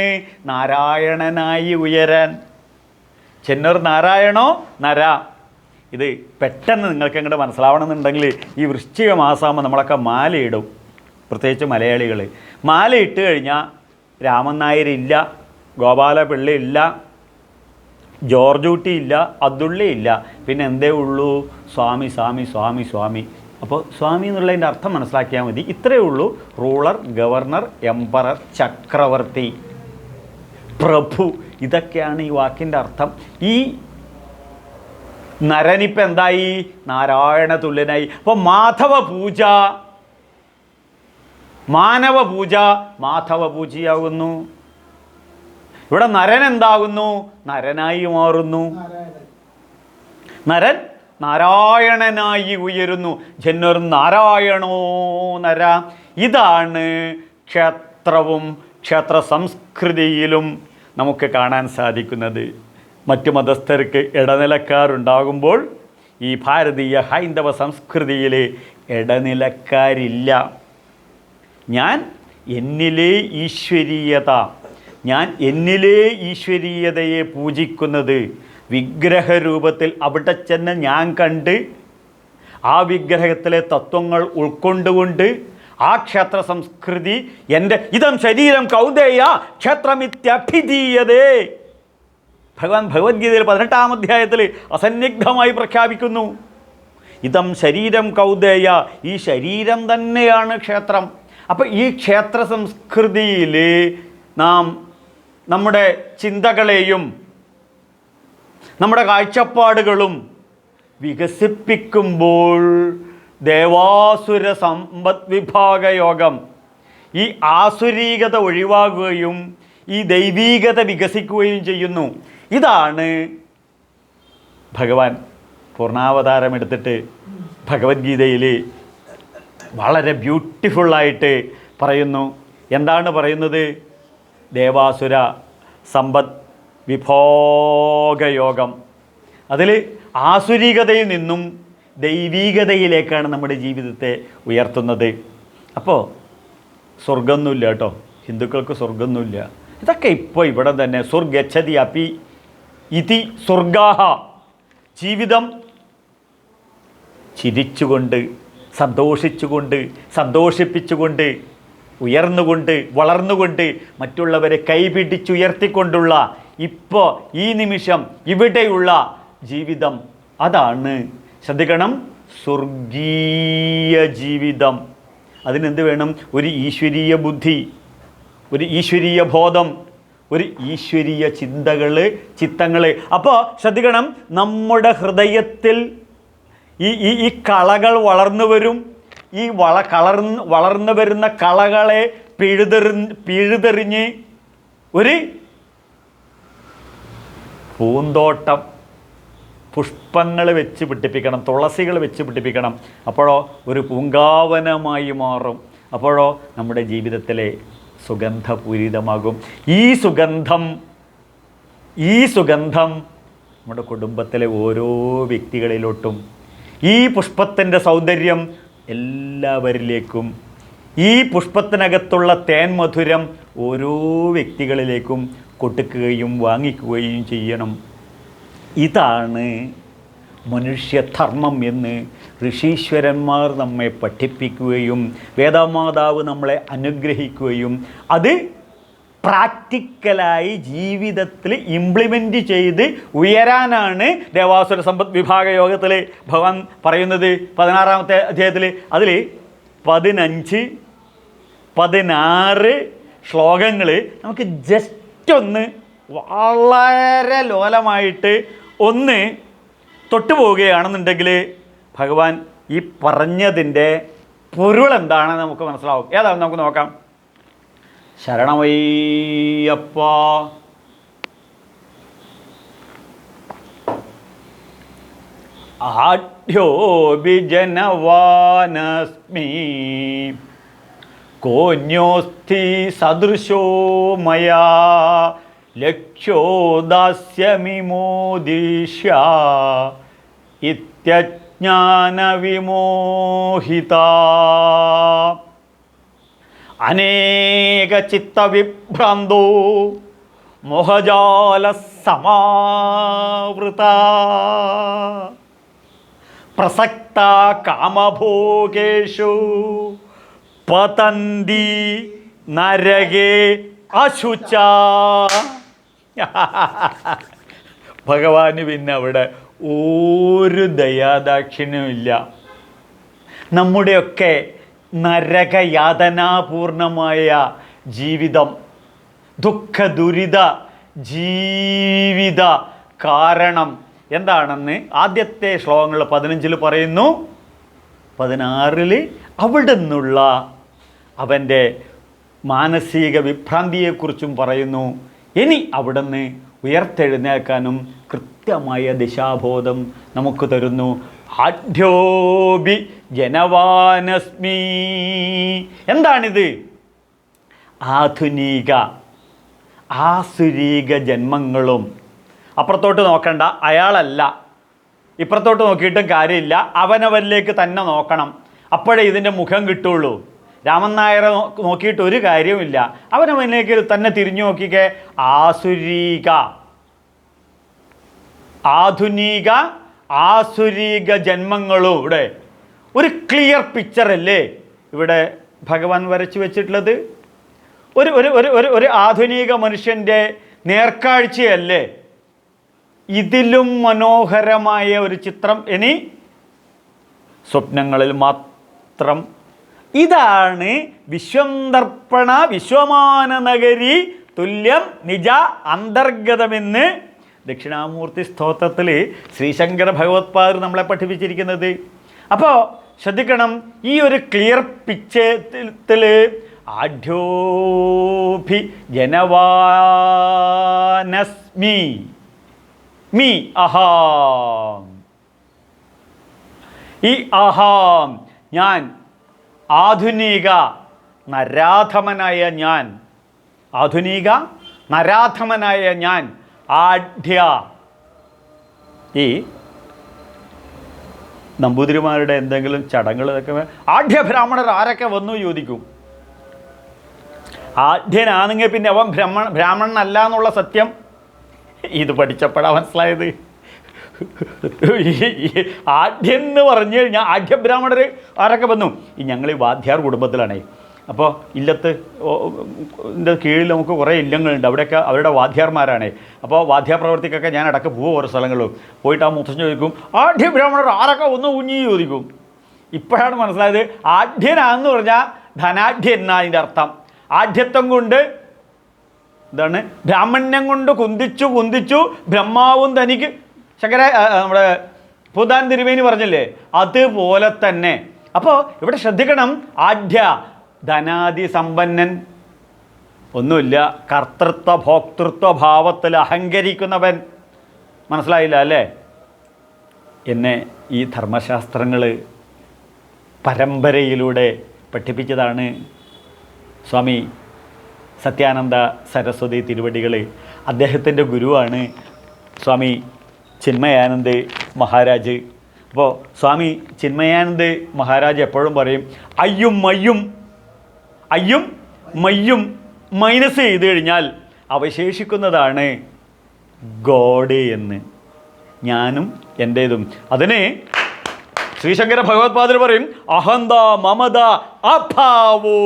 നാരായണനായി ഉയരാൻ. ജന്വർ നാരായണോ നര. ഇത് പെട്ടെന്ന് നിങ്ങൾക്ക് അങ്ങോട്ട് മനസ്സിലാവണമെന്നുണ്ടെങ്കിൽ ഈ വൃശ്ചിക മാസമാകുമ്പോൾ നമ്മളൊക്കെ മാലയിടും, പ്രത്യേകിച്ച് മലയാളികൾ. മാലയിട്ട് കഴിഞ്ഞാൽ രാമൻ നായരില്ല, ഗോപാലപിള്ളി ഇല്ല, ജോർജ് കുട്ടി ഇല്ല, അതുള്ളി ഇല്ല, പിന്നെ എന്തേ ഉള്ളൂ? സ്വാമി സ്വാമി സ്വാമി സ്വാമി. അപ്പോൾ സ്വാമി എന്നുള്ളതിൻ്റെ അർത്ഥം മനസ്സിലാക്കിയാൽ മതി. ഇത്രയേ ഉള്ളൂ. റൂളർ, ഗവർണർ, എംപറർ, ചക്രവർത്തി, പ്രഭു, ഇതൊക്കെയാണ് ഈ വാക്കിൻ്റെ അർത്ഥം. ഈ നരനിപ്പം എന്തായി? നാരായണ തുല്യനായി. അപ്പോൾ മാധവ പൂജ മാനവ പൂജ മാധവ പൂജയാകുന്നു. ഇവിടെ നരൻ എന്താകുന്നു? നരനായി മാറുന്നു. നരൻ നാരായണനായി ഉയരുന്നു. ജന്വർ നാരായണോ നര. ഇതാണ് ക്ഷേത്രവും ക്ഷേത്ര സംസ്കൃതിയിലും നമുക്ക് കാണാൻ സാധിക്കുന്നത്. മറ്റു മതസ്ഥർക്ക് ഇടനിലക്കാരുണ്ടാകുമ്പോൾ ഈ ഭാരതീയ ഹൈന്ദവ സംസ്കൃതിയിൽ ഇടനിലക്കാരില്ല. ഞാൻ എന്നിലെ ഈശ്വരീയതയെ പൂജിക്കുന്നത് വിഗ്രഹരൂപത്തിൽ അവിടെ ചെന്ന് ഞാൻ കണ്ട് ആ വിഗ്രഹത്തിലെ തത്വങ്ങൾ ഉൾക്കൊണ്ടുകൊണ്ട് ആ ക്ഷേത്ര സംസ്കൃതി എൻ്റെ ഇതം ശരീരം കൗദേയ ക്ഷേത്രമിത്യഭിധീയതേ. ഭഗവാൻ ഭഗവത്ഗീതയിൽ 18-ാം അധ്യായത്തിൽ അസന്നിഗ്ധമായി പ്രഖ്യാപിക്കുന്നു, ഇതം ശരീരം കൗദേയ, ഈ ശരീരം തന്നെയാണ് ക്ഷേത്രം. അപ്പോൾ ഈ ക്ഷേത്ര സംസ്കൃതിയിൽ നാം നമ്മുടെ ചിന്തകളെയും നമ്മുടെ കാഴ്ചപ്പാടുകളും വികസിപ്പിക്കുമ്പോൾ ദേവാസുര സമ്പദ് വിഭാഗ യോഗം, ഈ ആസുരീകത ഒഴിവാകുകയും ഈ ദൈവീകത വികസിക്കുകയും ചെയ്യുന്നു. ഇതാണ് ഭഗവാൻ പൂർണ്ണാവതാരമെടുത്തിട്ട് ഭഗവത്ഗീതയിൽ വളരെ ബ്യൂട്ടിഫുള്ളായിട്ട് പറയുന്നു. എന്താണ് പറയുന്നത്? ദേവാസുര സമ്പദ് വിഭോഗയോഗം. അതിൽ ആസുരികതയിൽ നിന്നും ദൈവീകതയിലേക്കാണ് നമ്മുടെ ജീവിതത്തെ ഉയർത്തുന്നത്. അപ്പോൾ സ്വർഗമൊന്നുമില്ല കേട്ടോ, ഹിന്ദുക്കൾക്ക് സ്വർഗമൊന്നുമില്ല. ഇതൊക്കെ ഇപ്പോൾ ഇവിടെ തന്നെ സ്വർഗച്ഛതി അപ്പി ഇതി സ്വർഗാഹ. ജീവിതം ചിരിച്ചുകൊണ്ട് സന്തോഷിച്ചുകൊണ്ട്, സന്തോഷിപ്പിച്ചുകൊണ്ട്, ഉയർന്നുകൊണ്ട്, വളർന്നുകൊണ്ട്, മറ്റുള്ളവരെ കൈപിടിച്ചുയർത്തിക്കൊണ്ടുള്ള ഇപ്പോൾ ഈ നിമിഷം ഇവിടെയുള്ള ജീവിതം, അതാണ് ശ്രദ്ധിക്കണം, സ്വർഗീയ ജീവിതം. അതിനെന്ത് വേണം? ഒരു ഈശ്വരീയ ബുദ്ധി, ഒരു ഈശ്വരീയ ബോധം, ഒരു ഈശ്വരീയ ചിത്തങ്ങൾ. അപ്പോൾ ശ്രദ്ധിക്കണം, നമ്മുടെ ഹൃദയത്തിൽ ഈ കളകൾ വളർന്നു വരും. ഈ വളർന്നു വരുന്ന കളകളെ പിഴുതെറിഞ്ഞ് ഒരു പൂന്തോട്ടം, പുഷ്പങ്ങൾ വെച്ച് പിടിപ്പിക്കണം, തുളസികൾ വെച്ച് പിടിപ്പിക്കണം. അപ്പോഴോ ഒരു പൂങ്കാവനമായി മാറും. അപ്പോഴോ നമ്മുടെ ജീവിതത്തിലെ സുഗന്ധപൂരിതമാകും. ഈ സുഗന്ധം നമ്മുടെ കുടുംബത്തിലെ ഓരോ വ്യക്തികളിലോട്ടും, ഈ പുഷ്പത്തിൻ്റെ സൗന്ദര്യം എല്ലാവരിലേക്കും, ഈ പുഷ്പത്തിനകത്തുള്ള തേൻ മധുരം ഓരോ വ്യക്തികളിലേക്കും കൊടുക്കുകയും വാങ്ങിക്കുകയും ചെയ്യണം. ഇതാണ് മനുഷ്യധർമ്മം എന്ന് ഋഷീശ്വരന്മാർ നമ്മെ പഠിപ്പിക്കുകയും വേദമാതാവ് നമ്മളെ അനുഗ്രഹിക്കുകയും അത് പ്രാക്ടിക്കലായി ജീവിതത്തിൽ ഇംപ്ലിമെൻ്റ് ചെയ്ത് ഉയരാനാണ് ദേവാസുര സമ്പദ് വിഭാഗ യോഗത്തിൽ ഭഗവാൻ പറയുന്നത്. 16-ാമത്തെ അധ്യായത്തിൽ അതിൽ 15-16 ശ്ലോകങ്ങൾ നമുക്ക് ജസ്റ്റ് ഒന്ന് വളരെ ലോലമായിട്ട് ഒന്ന് തൊട്ടുപോവുകയാണെന്നുണ്ടെങ്കിൽ ഭഗവാൻ ഈ പറഞ്ഞതിൻ്റെ പൊരുൾ എന്താണെന്ന് നമുക്ക് മനസ്സിലാവും. ഏതാണ് നമുക്ക് നോക്കാം. ശരണമയ്യപ്പ. ആഢ്യോഭിജനവാനസ്മി കോന്യോസ്ഥി സദൃശോ മയാ ലക്ഷ്യോ ദാസ്യമിമോദിഷ്യ ഇത്യജ്ഞാനവിമോഹിത അനേകചിത്തവിഭ്രാന്തോ മോഹജാലസമാവൃത പ്രസക്ത കാമഭോഗേഷു പതന്തി നരകേ അശുച. ഭഗവാന് പിന്നെ അവിടെ ഒരു ദയാദാക്ഷിണ്യമില്ല. നമ്മുടെയൊക്കെ നരകയാതനാപൂർണമായ ജീവിതം, ദുഃഖ ദുരിത ജീവിത കാരണം എന്താണെന്ന് ആദ്യത്തെ ശ്ലോകങ്ങൾ 15 പറയുന്നു. 16 അവിടെ നിന്നുള്ള അവൻ്റെ മാനസിക വിഭ്രാന്തിയെക്കുറിച്ചും പറയുന്നു. ഇനി അവിടെ നിന്ന് ഉയർത്തെഴുന്നേൽക്കാനും കൃത്യമായ ദിശാബോധം നമുക്ക് തരുന്നു. ആഢ്യോബി ജനവാനസ്മി. എന്താണിത്? ആധുനിക ആസുരീക ജന്മങ്ങളും. അപ്പുറത്തോട്ട് നോക്കണ്ട, അയാളല്ല. ഇപ്പുറത്തോട്ട് നോക്കിയിട്ടും കാര്യമില്ല, അവനവനിലേക്ക് തന്നെ നോക്കണം. അപ്പോഴേ ഇതിൻ്റെ മുഖം കിട്ടുള്ളൂ. രാമൻ നായരെ നോക്കിയിട്ട് ഒരു കാര്യവുമില്ല, അവനവനിലേക്ക് തന്നെ തിരിഞ്ഞു നോക്കിക്കേ. ആസുരീക ആധുനിക ആസുരീക ജന്മങ്ങളും ഇവിടെ ഒരു ക്ലിയർ പിക്ചറല്ലേ ഇവിടെ ഭഗവാൻ വരച്ചു വെച്ചിട്ടുള്ളത്? ഒരു ഒരു ഒരു ഒരു ഒരു ആധുനിക മനുഷ്യൻ്റെ നേർക്കാഴ്ചയല്ലേ? ഇതിലും മനോഹരമായ ഒരു ചിത്രം ഇനി സ്വപ്നങ്ങളിൽ മാത്രം. ഇതാണ് വിശ്വംദർപ്പണ വിശ്വമാന നഗരി തുല്യം നിജ അന്തർഗതമെന്ന് ദക്ഷിണാമൂർത്തി സ്തോത്രത്തിൽ ശ്രീശങ്കര ഭഗവത്പാദർ നമ്മളെ പഠിപ്പിച്ചിരിക്കുന്നത്. അപ്പോൾ ശ്രദ്ധിക്കണം, ഈ ഒരു ക്ലിയർ പിക്ചറിൽ ആഢ്യോഭി ജനവാനസ്മി മീ അഹാം. ഈ അഹാം ഞാൻ, ആധുനിക നരാധമനായ ഞാൻ, ആധുനിക നരാധമനായ ഞാൻ, ആഢ്യ. ഈ നമ്പൂതിരിമാരുടെ എന്തെങ്കിലും ചടങ്ങുകൾ ഇതൊക്കെ ആഢ്യ ബ്രാഹ്മണർ ആരൊക്കെ വന്നു ചോദിക്കും. ആഢ്യനാണെങ്കിൽ പിന്നെ അവൻ ബ്രാഹ്മണനല്ല എന്നുള്ള സത്യം ഇത് പഠിച്ചപ്പോഴാണ് മനസ്സിലായത്. ആഢ്യൻ എന്ന് പറഞ്ഞു കഴിഞ്ഞാൽ ആഢ്യബ്രാഹ്മണർ ആരൊക്കെ വന്നു? ഞങ്ങൾ ഈ വാദ്യാർ കുടുംബത്തിലാണേ. അപ്പോൾ ഇല്ലത്ത് കീഴിൽ നമുക്ക് കുറേ ഇല്ലങ്ങളുണ്ട്, അവിടെയൊക്കെ അവരുടെ വാദ്യാർമാരാണ്. അപ്പോൾ വാദ്യപ്രവർത്തിക്കൊക്കെ ഞാൻ ഇടയ്ക്ക് പോകും ഓരോ സ്ഥലങ്ങളിലും. പോയിട്ട് ആ മുത്തച്ഛൻ ചോദിക്കും, ആഢ്യബ്രാഹ്മണർ ആരൊക്കെ ഒന്ന് കുഞ്ഞി ചോദിക്കും. ഇപ്പോഴാണ് മനസ്സിലായത് ആഢ്യനാന്ന് പറഞ്ഞാൽ ധനാഢ്യൻ എന്നാ അതിൻ്റെ അർത്ഥം. ആഢ്യത്വം കൊണ്ട് എന്താണ്, ബ്രാഹ്മണ്യം കൊണ്ട് കുന്തിച്ചു ബ്രഹ്മാവും തനിക്ക് നമ്മുടെ പൂതാൻ തിരുമേനി പറഞ്ഞില്ലേ, അതുപോലെ തന്നെ. അപ്പോൾ ഇവിടെ ശ്രദ്ധിക്കണം, ആഢ്യ ധനാദി സമ്പന്നൻ, ഒന്നുമില്ല, കർത്തൃത്വ ഭോക്തൃത്വ ഭാവത്തിൽ അഹങ്കരിക്കുന്നവൻ. മനസ്സിലായില്ല അല്ലേ? എന്നെ ഈ ധർമ്മശാസ്ത്രങ്ങൾ പരമ്പരയിലൂടെ പഠിപ്പിച്ചതാണ് സ്വാമി സത്യാനന്ദ സരസ്വതി തിരുവടികൾ. അദ്ദേഹത്തിൻ്റെ ഗുരുവാണ് സ്വാമി ചിന്മയാനന്ദ് മഹാരാജ്. അപ്പോൾ സ്വാമി ചിന്മയാനന്ദ് മഹാരാജ് എപ്പോഴും പറയും, അയ്യും മയ്യും മൈനസ് ചെയ്ത് കഴിഞ്ഞാൽ അവശേഷിക്കുന്നതാണ് ഗോഡ് എന്ന്. ഞാനും എൻ്റേതും. അതിന് ശ്രീശങ്കര ഭഗവത്പാദർ പറയും, അഹന്ത മമത അഭാവോ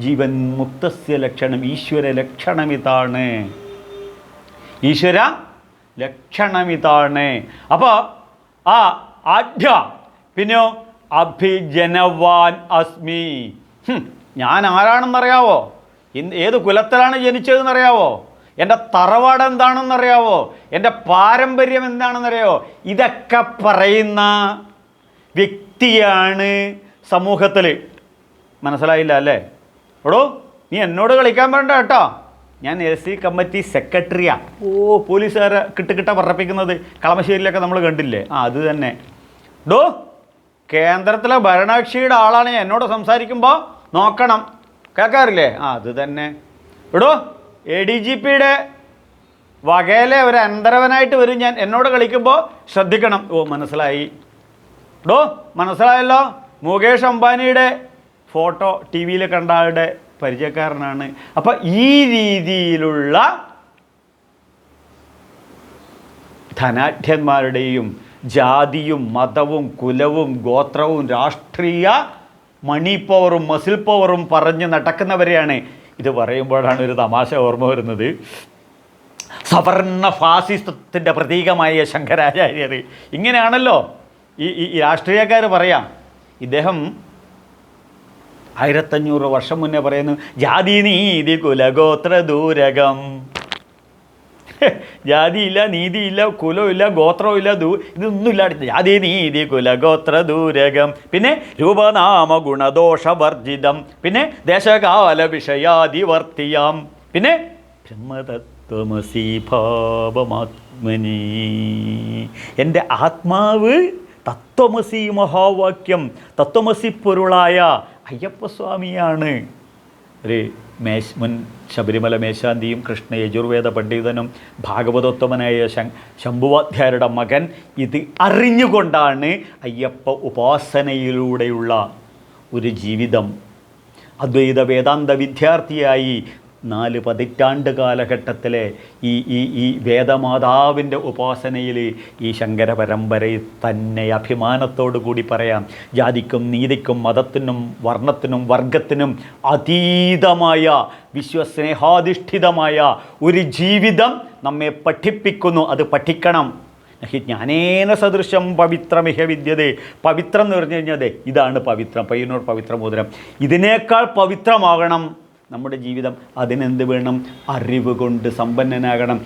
ജീവൻ മുക്തസ്യ ലക്ഷണം. ഈശ്വര ലക്ഷണമിതാണ്, ഈശ്വര ലക്ഷണമിതാണ്. അപ്പോൾ ആ ആഢ്യ പിന്നെയോ അഭിജനവാൻ അസ്മി. ഞാൻ ആരാണെന്നറിയാവോ? ഏത് കുലത്തിലാണ് ജനിച്ചതെന്നറിയാവോ? എൻ്റെ തറവാട് എന്താണെന്നറിയാവോ? എൻ്റെ പാരമ്പര്യം എന്താണെന്നറിയാവോ? ഇതൊക്കെ പറയുന്ന വ്യക്തിയാണ് സമൂഹത്തിൽ. മനസ്സിലായില്ല അല്ലേ? എടോ, നീ എന്നോട് കളിക്കാൻ വേണ്ട കേട്ടോ, ഞാൻ LC കമ്മിറ്റി സെക്രട്ടറിയാണ്. പോലീസുകാരെ കിട്ട പറപ്പിക്കുന്നത് കളമശ്ശേരിയിലൊക്കെ നമ്മൾ കണ്ടില്ലേ? അത് തന്നെ. ഡോ, കേന്ദ്രത്തിലെ ഭരണകക്ഷിയുടെ ആളാണ് എന്നോട് സംസാരിക്കുമ്പോൾ നോക്കണം. കേൾക്കാറില്ലേ? അത് തന്നെ. എടോ, ADGPയുടെ വകയിലെ ഒരു അന്തരവനായിട്ട് വരും ഞാൻ, എന്നോട് കളിക്കുമ്പോൾ ശ്രദ്ധിക്കണം. മനസ്സിലായി. ഡോ, മനസ്സിലായല്ലോ? മുകേഷ് അംബാനിയുടെ ഫോട്ടോ TV യിൽ കണ്ട ആളുടെ പരിചയക്കാരനാണ്. അപ്പം ഈ രീതിയിലുള്ള ധനാഢ്യന്മാരുടെയും ജാതിയും മതവും കുലവും ഗോത്രവും രാഷ്ട്രീയ മണി പവറും മസിൽ പവറും പറഞ്ഞ് നടക്കുന്നവരെയാണ്. ഇത് പറയുമ്പോഴാണ് ഒരു തമാശ ഓർമ്മ വരുന്നത്. സവർണ ഫാസിസത്തിൻ്റെ പ്രതീകമായ ശങ്കരാചാര്യർ ഇങ്ങനെയാണല്ലോ ഈ രാഷ്ട്രീയക്കാർ പറയാം. ഇദ്ദേഹം 1500 വർഷം മുന്നേ പറയുന്നു, ജാതി നീതി കുലഗോത്ര ദൂരകം. ജാതിയില്ല, നീതിയില്ല, കുലമില്ല, ഗോത്രമില്ല, ഇതൊന്നുമില്ല. ജാതി നീതി കുലഗോത്ര ദൂരകം. പിന്നെ രൂപനാമ ഗുണദോഷവർജിതം. പിന്നെ ദേശകാല വിഷയാദിവർത്തിയാം. പിന്നെ ബ്രഹ്മതത്വമസി ഭാവമാത്മനി. എൻ്റെ ആത്മാവ് തത്വമസി മഹാവാക്യം, തത്വമസി പൊരുളായ അയ്യപ്പസ്വാമിയാണ്. ഒരു മുൻ ശബരിമല മേശാന്തിയും കൃഷ്ണ യജുർവേദ പണ്ഡിതനും ഭാഗവതോത്തമനായ ശംഭുവാധ്യായരുടെ മകൻ ഇത് അറിഞ്ഞുകൊണ്ടാണ് അയ്യപ്പ ഉപാസനയിലൂടെയുള്ള ഒരു ജീവിതം. അദ്വൈത വേദാന്ത വിദ്യാർത്ഥിയായി 4 പതിറ്റാണ്ട് കാലഘട്ടത്തിലെ ഈ വേദമാതാവിൻ്റെ ഉപാസനയിൽ ഈ ശങ്കര പരമ്പരയിൽ തന്നെ അഭിമാനത്തോടു കൂടി പറയാം, ജാതിക്കും നീതിക്കും മതത്തിനും വർണ്ണത്തിനും വർഗത്തിനും അതീതമായ വിശ്വസ്നേഹാധിഷ്ഠിതമായ ഒരു ജീവിതം നമ്മെ പഠിപ്പിക്കുന്നു. അത് പഠിക്കണം. ജ്ഞാനേന സദൃശം പവിത്രമിഹ വിദ്യതേ. പവിത്രം എന്ന് പറഞ്ഞു കഴിഞ്ഞാൽ ഇതാണ് പവിത്രം. പയ്യന്നൂർ പവിത്രമോതിരം. ഇതിനേക്കാൾ പവിത്രമാകണം നമ്മുടെ ജീവിതം. അതിനെന്ത് വേണം? അറിവ് കൊണ്ട് സമ്പന്നനാകണം.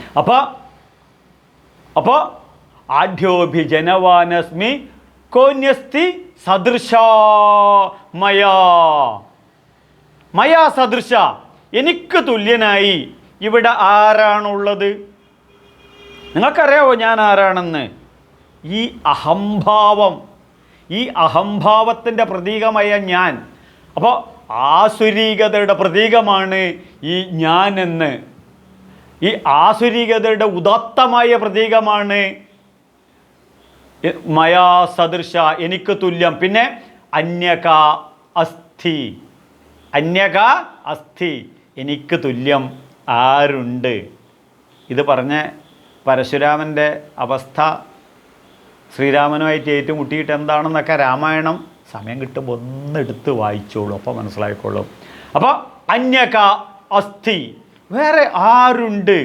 അപ്പോൾ ആഢ്യോഭിജനവാനസ്മി കോന്യസ്തി സദൃശ മയാ സദൃശ. എനിക്ക് തുല്യനായി ഇവിടെ ആരാണുള്ളത്? നിങ്ങൾക്കറിയാവോ ഞാൻ ആരാണെന്ന്? ഈ അഹംഭാവത്തിൻ്റെ പ്രതീകമായ ഞാൻ. അപ്പോൾ ആസുരീകതയുടെ പ്രതീകമാണ് ഈ ഞാനെന്ന്. ഈ ആസുരീകതയുടെ ഉദാത്തമായ പ്രതീകമാണ് മയാ സദൃശ, എനിക്ക് തുല്യം. പിന്നെ അന്യക അസ്ഥി, എനിക്ക് തുല്യം ആരുണ്ട്? ഇത് പരശുരാമൻ്റെ അവസ്ഥ ശ്രീരാമനുമായിട്ട് ഏറ്റുമുട്ടിയിട്ട് എന്താണെന്നൊക്കെ രാമായണം സമയം കിട്ടുമ്പോൾ ഒന്നെടുത്ത് വായിച്ചോളൂ, അപ്പോൾ മനസ്സിലായിക്കോളും. അപ്പോൾ അന്യക അസ്ഥി, വേറെ ആരുണ്ട്?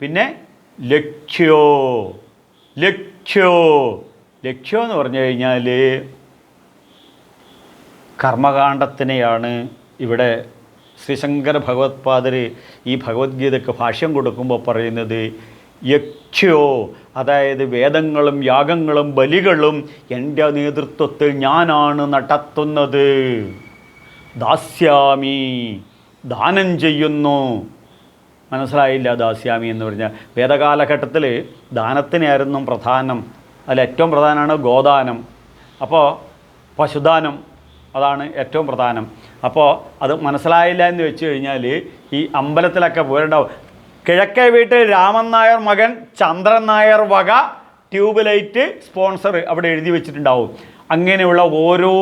പിന്നെ ലക്ഷ്യോ, ലക്ഷ്യോ ലക്ഷ്യം എന്ന് പറഞ്ഞു കഴിഞ്ഞാൽ കർമ്മകാണ്ഡത്തിനെയാണ് ഇവിടെ ശ്രീശങ്കര ഭഗവത്പാദർ ഈ ഭഗവത്ഗീതയ്ക്ക് ഭാഷ്യം കൊടുക്കുമ്പോൾ പറയുന്നത്. യക്ഷ്യോ, അതായത് വേദങ്ങളും യാഗങ്ങളും ബലികളും എൻ്റെ നേതൃത്വത്തിൽ ഞാനാണ് നടത്തുന്നത്. ദാസ്യാമി, ദാനം ചെയ്യുന്നു. മനസ്സിലായില്ല? ദാസ്യാമി എന്ന് പറഞ്ഞാൽ വേദകാലഘട്ടത്തിൽ ദാനത്തിനായിരുന്നു പ്രധാനം. അതിൽ ഏറ്റവും പ്രധാനമാണ് ഗോദാനം. അപ്പോൾ പശുദാനം അതാണ് ഏറ്റവും പ്രധാനം. അപ്പോൾ അത് മനസ്സിലായില്ല എന്ന് വെച്ച് കഴിഞ്ഞാൽ ഈ അമ്പലത്തിലൊക്കെ പോയിട്ടുണ്ടാവും, കിഴക്കേ വീട്ടിൽ രാമൻ നായർ മകൻ ചന്ദ്രൻ നായർ വക ട്യൂബ് ലൈറ്റ് സ്പോൺസർ അവിടെ എഴുതി വെച്ചിട്ടുണ്ടാവും. അങ്ങനെയുള്ള ഓരോ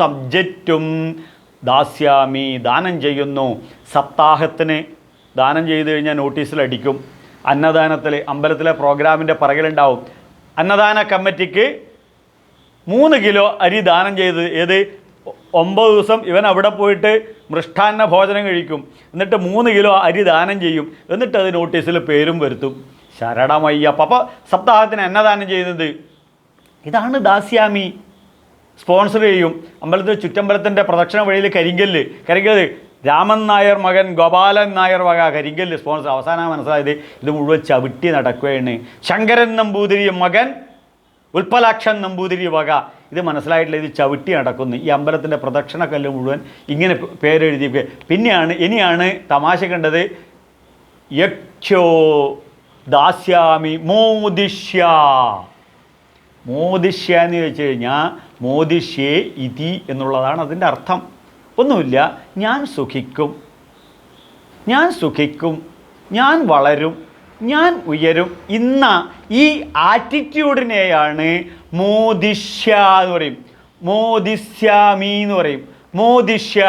സബ്ജക്റ്റും ദാസ്യാമി, ദാനം ചെയ്യുന്നു. സപ്താഹത്തിന് ദാനം ചെയ്ത് കഴിഞ്ഞാൽ നോട്ടീസിലടിക്കും. അന്നദാനത്തിൽ അമ്പലത്തിലെ പ്രോഗ്രാമിൻ്റെ പിറകിലുണ്ടാവും, അന്നദാന കമ്മിറ്റിക്ക് 3 കിലോ അരി ദാനം ചെയ്ത്. ഏത് 9 ദിവസം ഇവൻ അവിടെ പോയിട്ട് മൃഷ്ടാന്ന ഭോജനം കഴിക്കും, എന്നിട്ട് 3 കിലോ അരി ദാനം ചെയ്യും, എന്നിട്ട് അത് നോട്ടീസിൽ പേരും വരുത്തും. ശരണമയ്യപ്പ. അപ്പോൾ സപ്താഹത്തിന് അന്നദാനം ചെയ്യുന്നത് ഇതാണ് ദാസ്യാമി. സ്പോൺസർ ചെയ്യും. അമ്പലത്തിൽ ചുറ്റമ്പലത്തിൻ്റെ പ്രദക്ഷിണ വഴിയിൽ കരിങ്കല്ല് രാമൻ നായർ മകൻ ഗോപാലൻ നായർ വക കരിങ്കല്ല് സ്പോൺസർ. അവസാനം മനസ്സിലായത് ഇത് മുഴുവൻ ചവിട്ടി നടക്കുകയാണ്. ശങ്കരൻ നമ്പൂതിരി മകൻ ഉൽപ്പലാക്ഷൻ നമ്പൂതിരി വക. ഇത് മനസ്സിലായിട്ടില്ല, ഇത് ചവിട്ടി നടക്കുന്നു. ഈ അമ്പലത്തിൻ്റെ പ്രദക്ഷിണക്കല്ല് മുഴുവൻ ഇങ്ങനെ പേരെഴുതി. ഇനിയാണ് തമാശ കണ്ടത്. യക്ഷോ ദാസ്യാമി മോദിഷ്യ. മോദിഷ്യ എന്ന് ചോദിച്ചു കഴിഞ്ഞാൽ മോദിഷ്യേ ഇതി എന്നുള്ളതാണ് അതിൻ്റെ അർത്ഥം. ഒന്നുമില്ല, ഞാൻ സുഖിക്കും, ഞാൻ വളരും, ഞാൻ ഉയരും. ഈ ആറ്റിറ്റ്യൂഡിനെയാണ് മോദിഷ്യ എന്ന് പറയും, മോദിസ്യാമി എന്ന് പറയും, മോദിഷ്യ.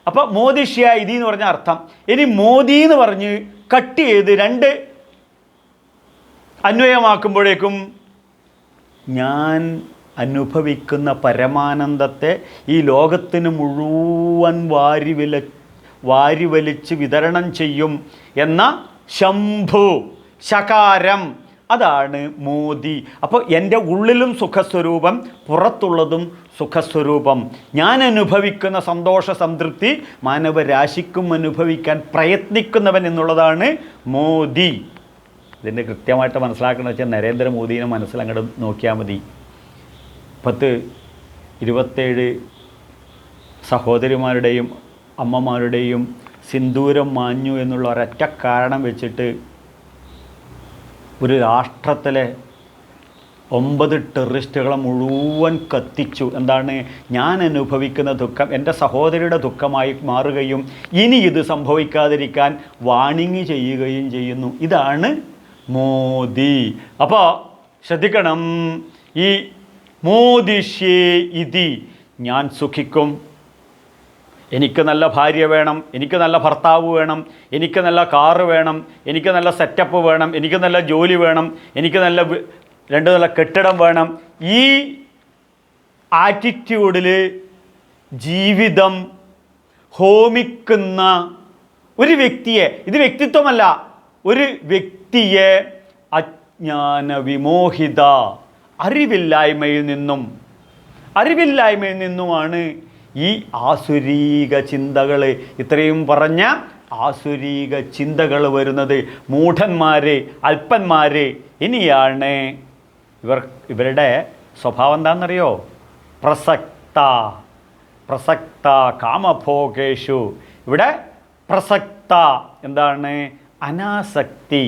അപ്പോൾ മോദിഷ്യ ഇതി എന്ന് പറഞ്ഞ അർത്ഥം. ഇനി മോദി എന്ന് പറഞ്ഞ് കട്ട് ചെയ്ത് 2 അന്വയമാക്കുമ്പോഴേക്കും ഞാൻ അനുഭവിക്കുന്ന പരമാനന്ദത്തെ ഈ ലോകത്തിന് മുഴുവൻ വാരിവലിച്ച് വിതരണം ചെയ്യും എന്ന ശംഭു ശകാരം, അതാണ് മോദി. അപ്പോൾ എൻ്റെ ഉള്ളിലും സുഖസ്വരൂപം, പുറത്തുള്ളതും സുഖസ്വരൂപം. ഞാൻ അനുഭവിക്കുന്ന സന്തോഷ സംതൃപ്തി മാനവരാശിക്കും അനുഭവിക്കാൻ പ്രയത്നിക്കുന്നവൻ എന്നുള്ളതാണ് മോദി. ഇതിൻ്റെ കൃത്യമായിട്ട് മനസ്സിലാക്കണമെന്ന് വെച്ചാൽ നരേന്ദ്രമോദിനെ മനസ്സിലങ്ങോട്ട് നോക്കിയാൽ മതി. 27 സഹോദരിമാരുടെയും അമ്മമാരുടെയും സിന്ദൂരം മാഞ്ഞു എന്നുള്ള ഒരൊറ്റ കാരണം വെച്ചിട്ട് ഒരു രാഷ്ട്രത്തിലെ 9 ടെററിസ്റ്റുകളെ മുഴുവൻ കത്തിച്ചു. എന്താണ്? ഞാൻ അനുഭവിക്കുന്ന ദുഃഖം എൻ്റെ സഹോദരിയുടെ ദുഃഖമായി മാറുകയും ഇനി ഇത് സംഭവിക്കാതിരിക്കാൻ വാണിംഗ് ചെയ്യുകയും ചെയ്യുന്നു. ഇതാണ് മോദി. അപ്പോൾ ശ്രദ്ധിക്കണം, ഈ മോദിഷ്യേ ഇതി, ഞാൻ സുഖിക്കും, എനിക്ക് നല്ല ഭാര്യ വേണം, എനിക്ക് നല്ല ഭർത്താവ് വേണം, എനിക്ക് നല്ല കാറ് വേണം, എനിക്ക് നല്ല സെറ്റപ്പ് വേണം, എനിക്ക് നല്ല ജോലി വേണം, എനിക്ക് നല്ല 2 നില കെട്ടിടം വേണം. ഈ ആറ്റിറ്റ്യൂഡിൽ ജീവിതം ഹോമിക്കുന്ന ഒരു വ്യക്തിയെ, ഇത് വ്യക്തിത്വമല്ല, ഒരു വ്യക്തിയെ അജ്ഞാന വിമോഹിത, അറിവില്ലായ്മയിൽ നിന്നുമാണ് ഈ ആസുരീക ചിന്തകൾ, ഇത്രയും പറഞ്ഞ ആസുരീക ചിന്തകൾ വരുന്നത്. മൂഢന്മാർ, അല്പന്മാർ. ഇനിയാണ് ഇവരുടെ സ്വഭാവം എന്താണെന്നറിയോ? പ്രസക്ത കാമഭോഗേഷു. ഇവിടെ പ്രസക്ത എന്താണ്? അനാസക്തി,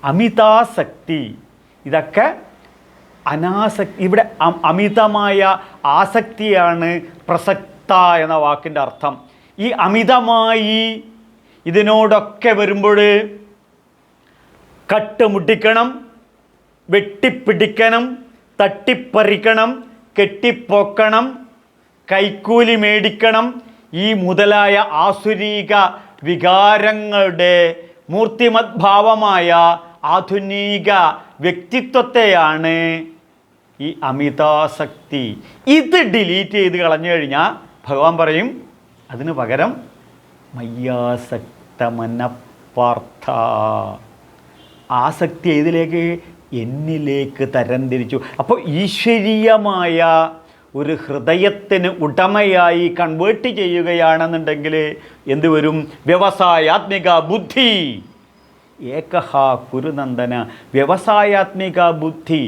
അമിതാസക്തി. ഇതൊക്കെ അനാസക്തി. ഇവിടെ അമിതമായ ആസക്തിയാണ് പ്രസക്ത എന്ന വാക്കിൻ്റെ അർത്ഥം. ഈ അമിതമായി ഇതിനോടൊക്കെ വരുമ്പോൾ കട്ടുമുട്ടിക്കണം, വെട്ടിപ്പിടിക്കണം, തട്ടിപ്പറിക്കണം, കെട്ടിപ്പൊക്കണം, കൈക്കൂലി മേടിക്കണം. ഈ മുതലായ ആസുരീക വികാരങ്ങളുടെ മൂർത്തിമത് ഭാവമായ ആധുനിക വ്യക്തിത്വത്തെയാണ് ഈ അമിതാസക്തി. ഇത് ഡിലീറ്റ് ചെയ്ത് കളഞ്ഞു കഴിഞ്ഞാൽ ഭഗവാൻ പറയും അതിന് പകരം മയ്യാസക്തമനപ്പാർത്ഥ. ആസക്തി ഇതിലേക്ക് എന്നിലേക്ക് തരംതിരിച്ചു. അപ്പോൾ ഈശ്വരീയമായ ഒരു ഹൃദയത്തിന് ഉടമയായി കൺവേർട്ട് ചെയ്യുകയാണെന്നുണ്ടെങ്കിൽ എന്ത് വരും? വ്യവസായാത്മിക ബുദ്ധി. ഏകഹ കുരുനന്ദന. വ്യവസായാത്മിക ബുദ്ധി,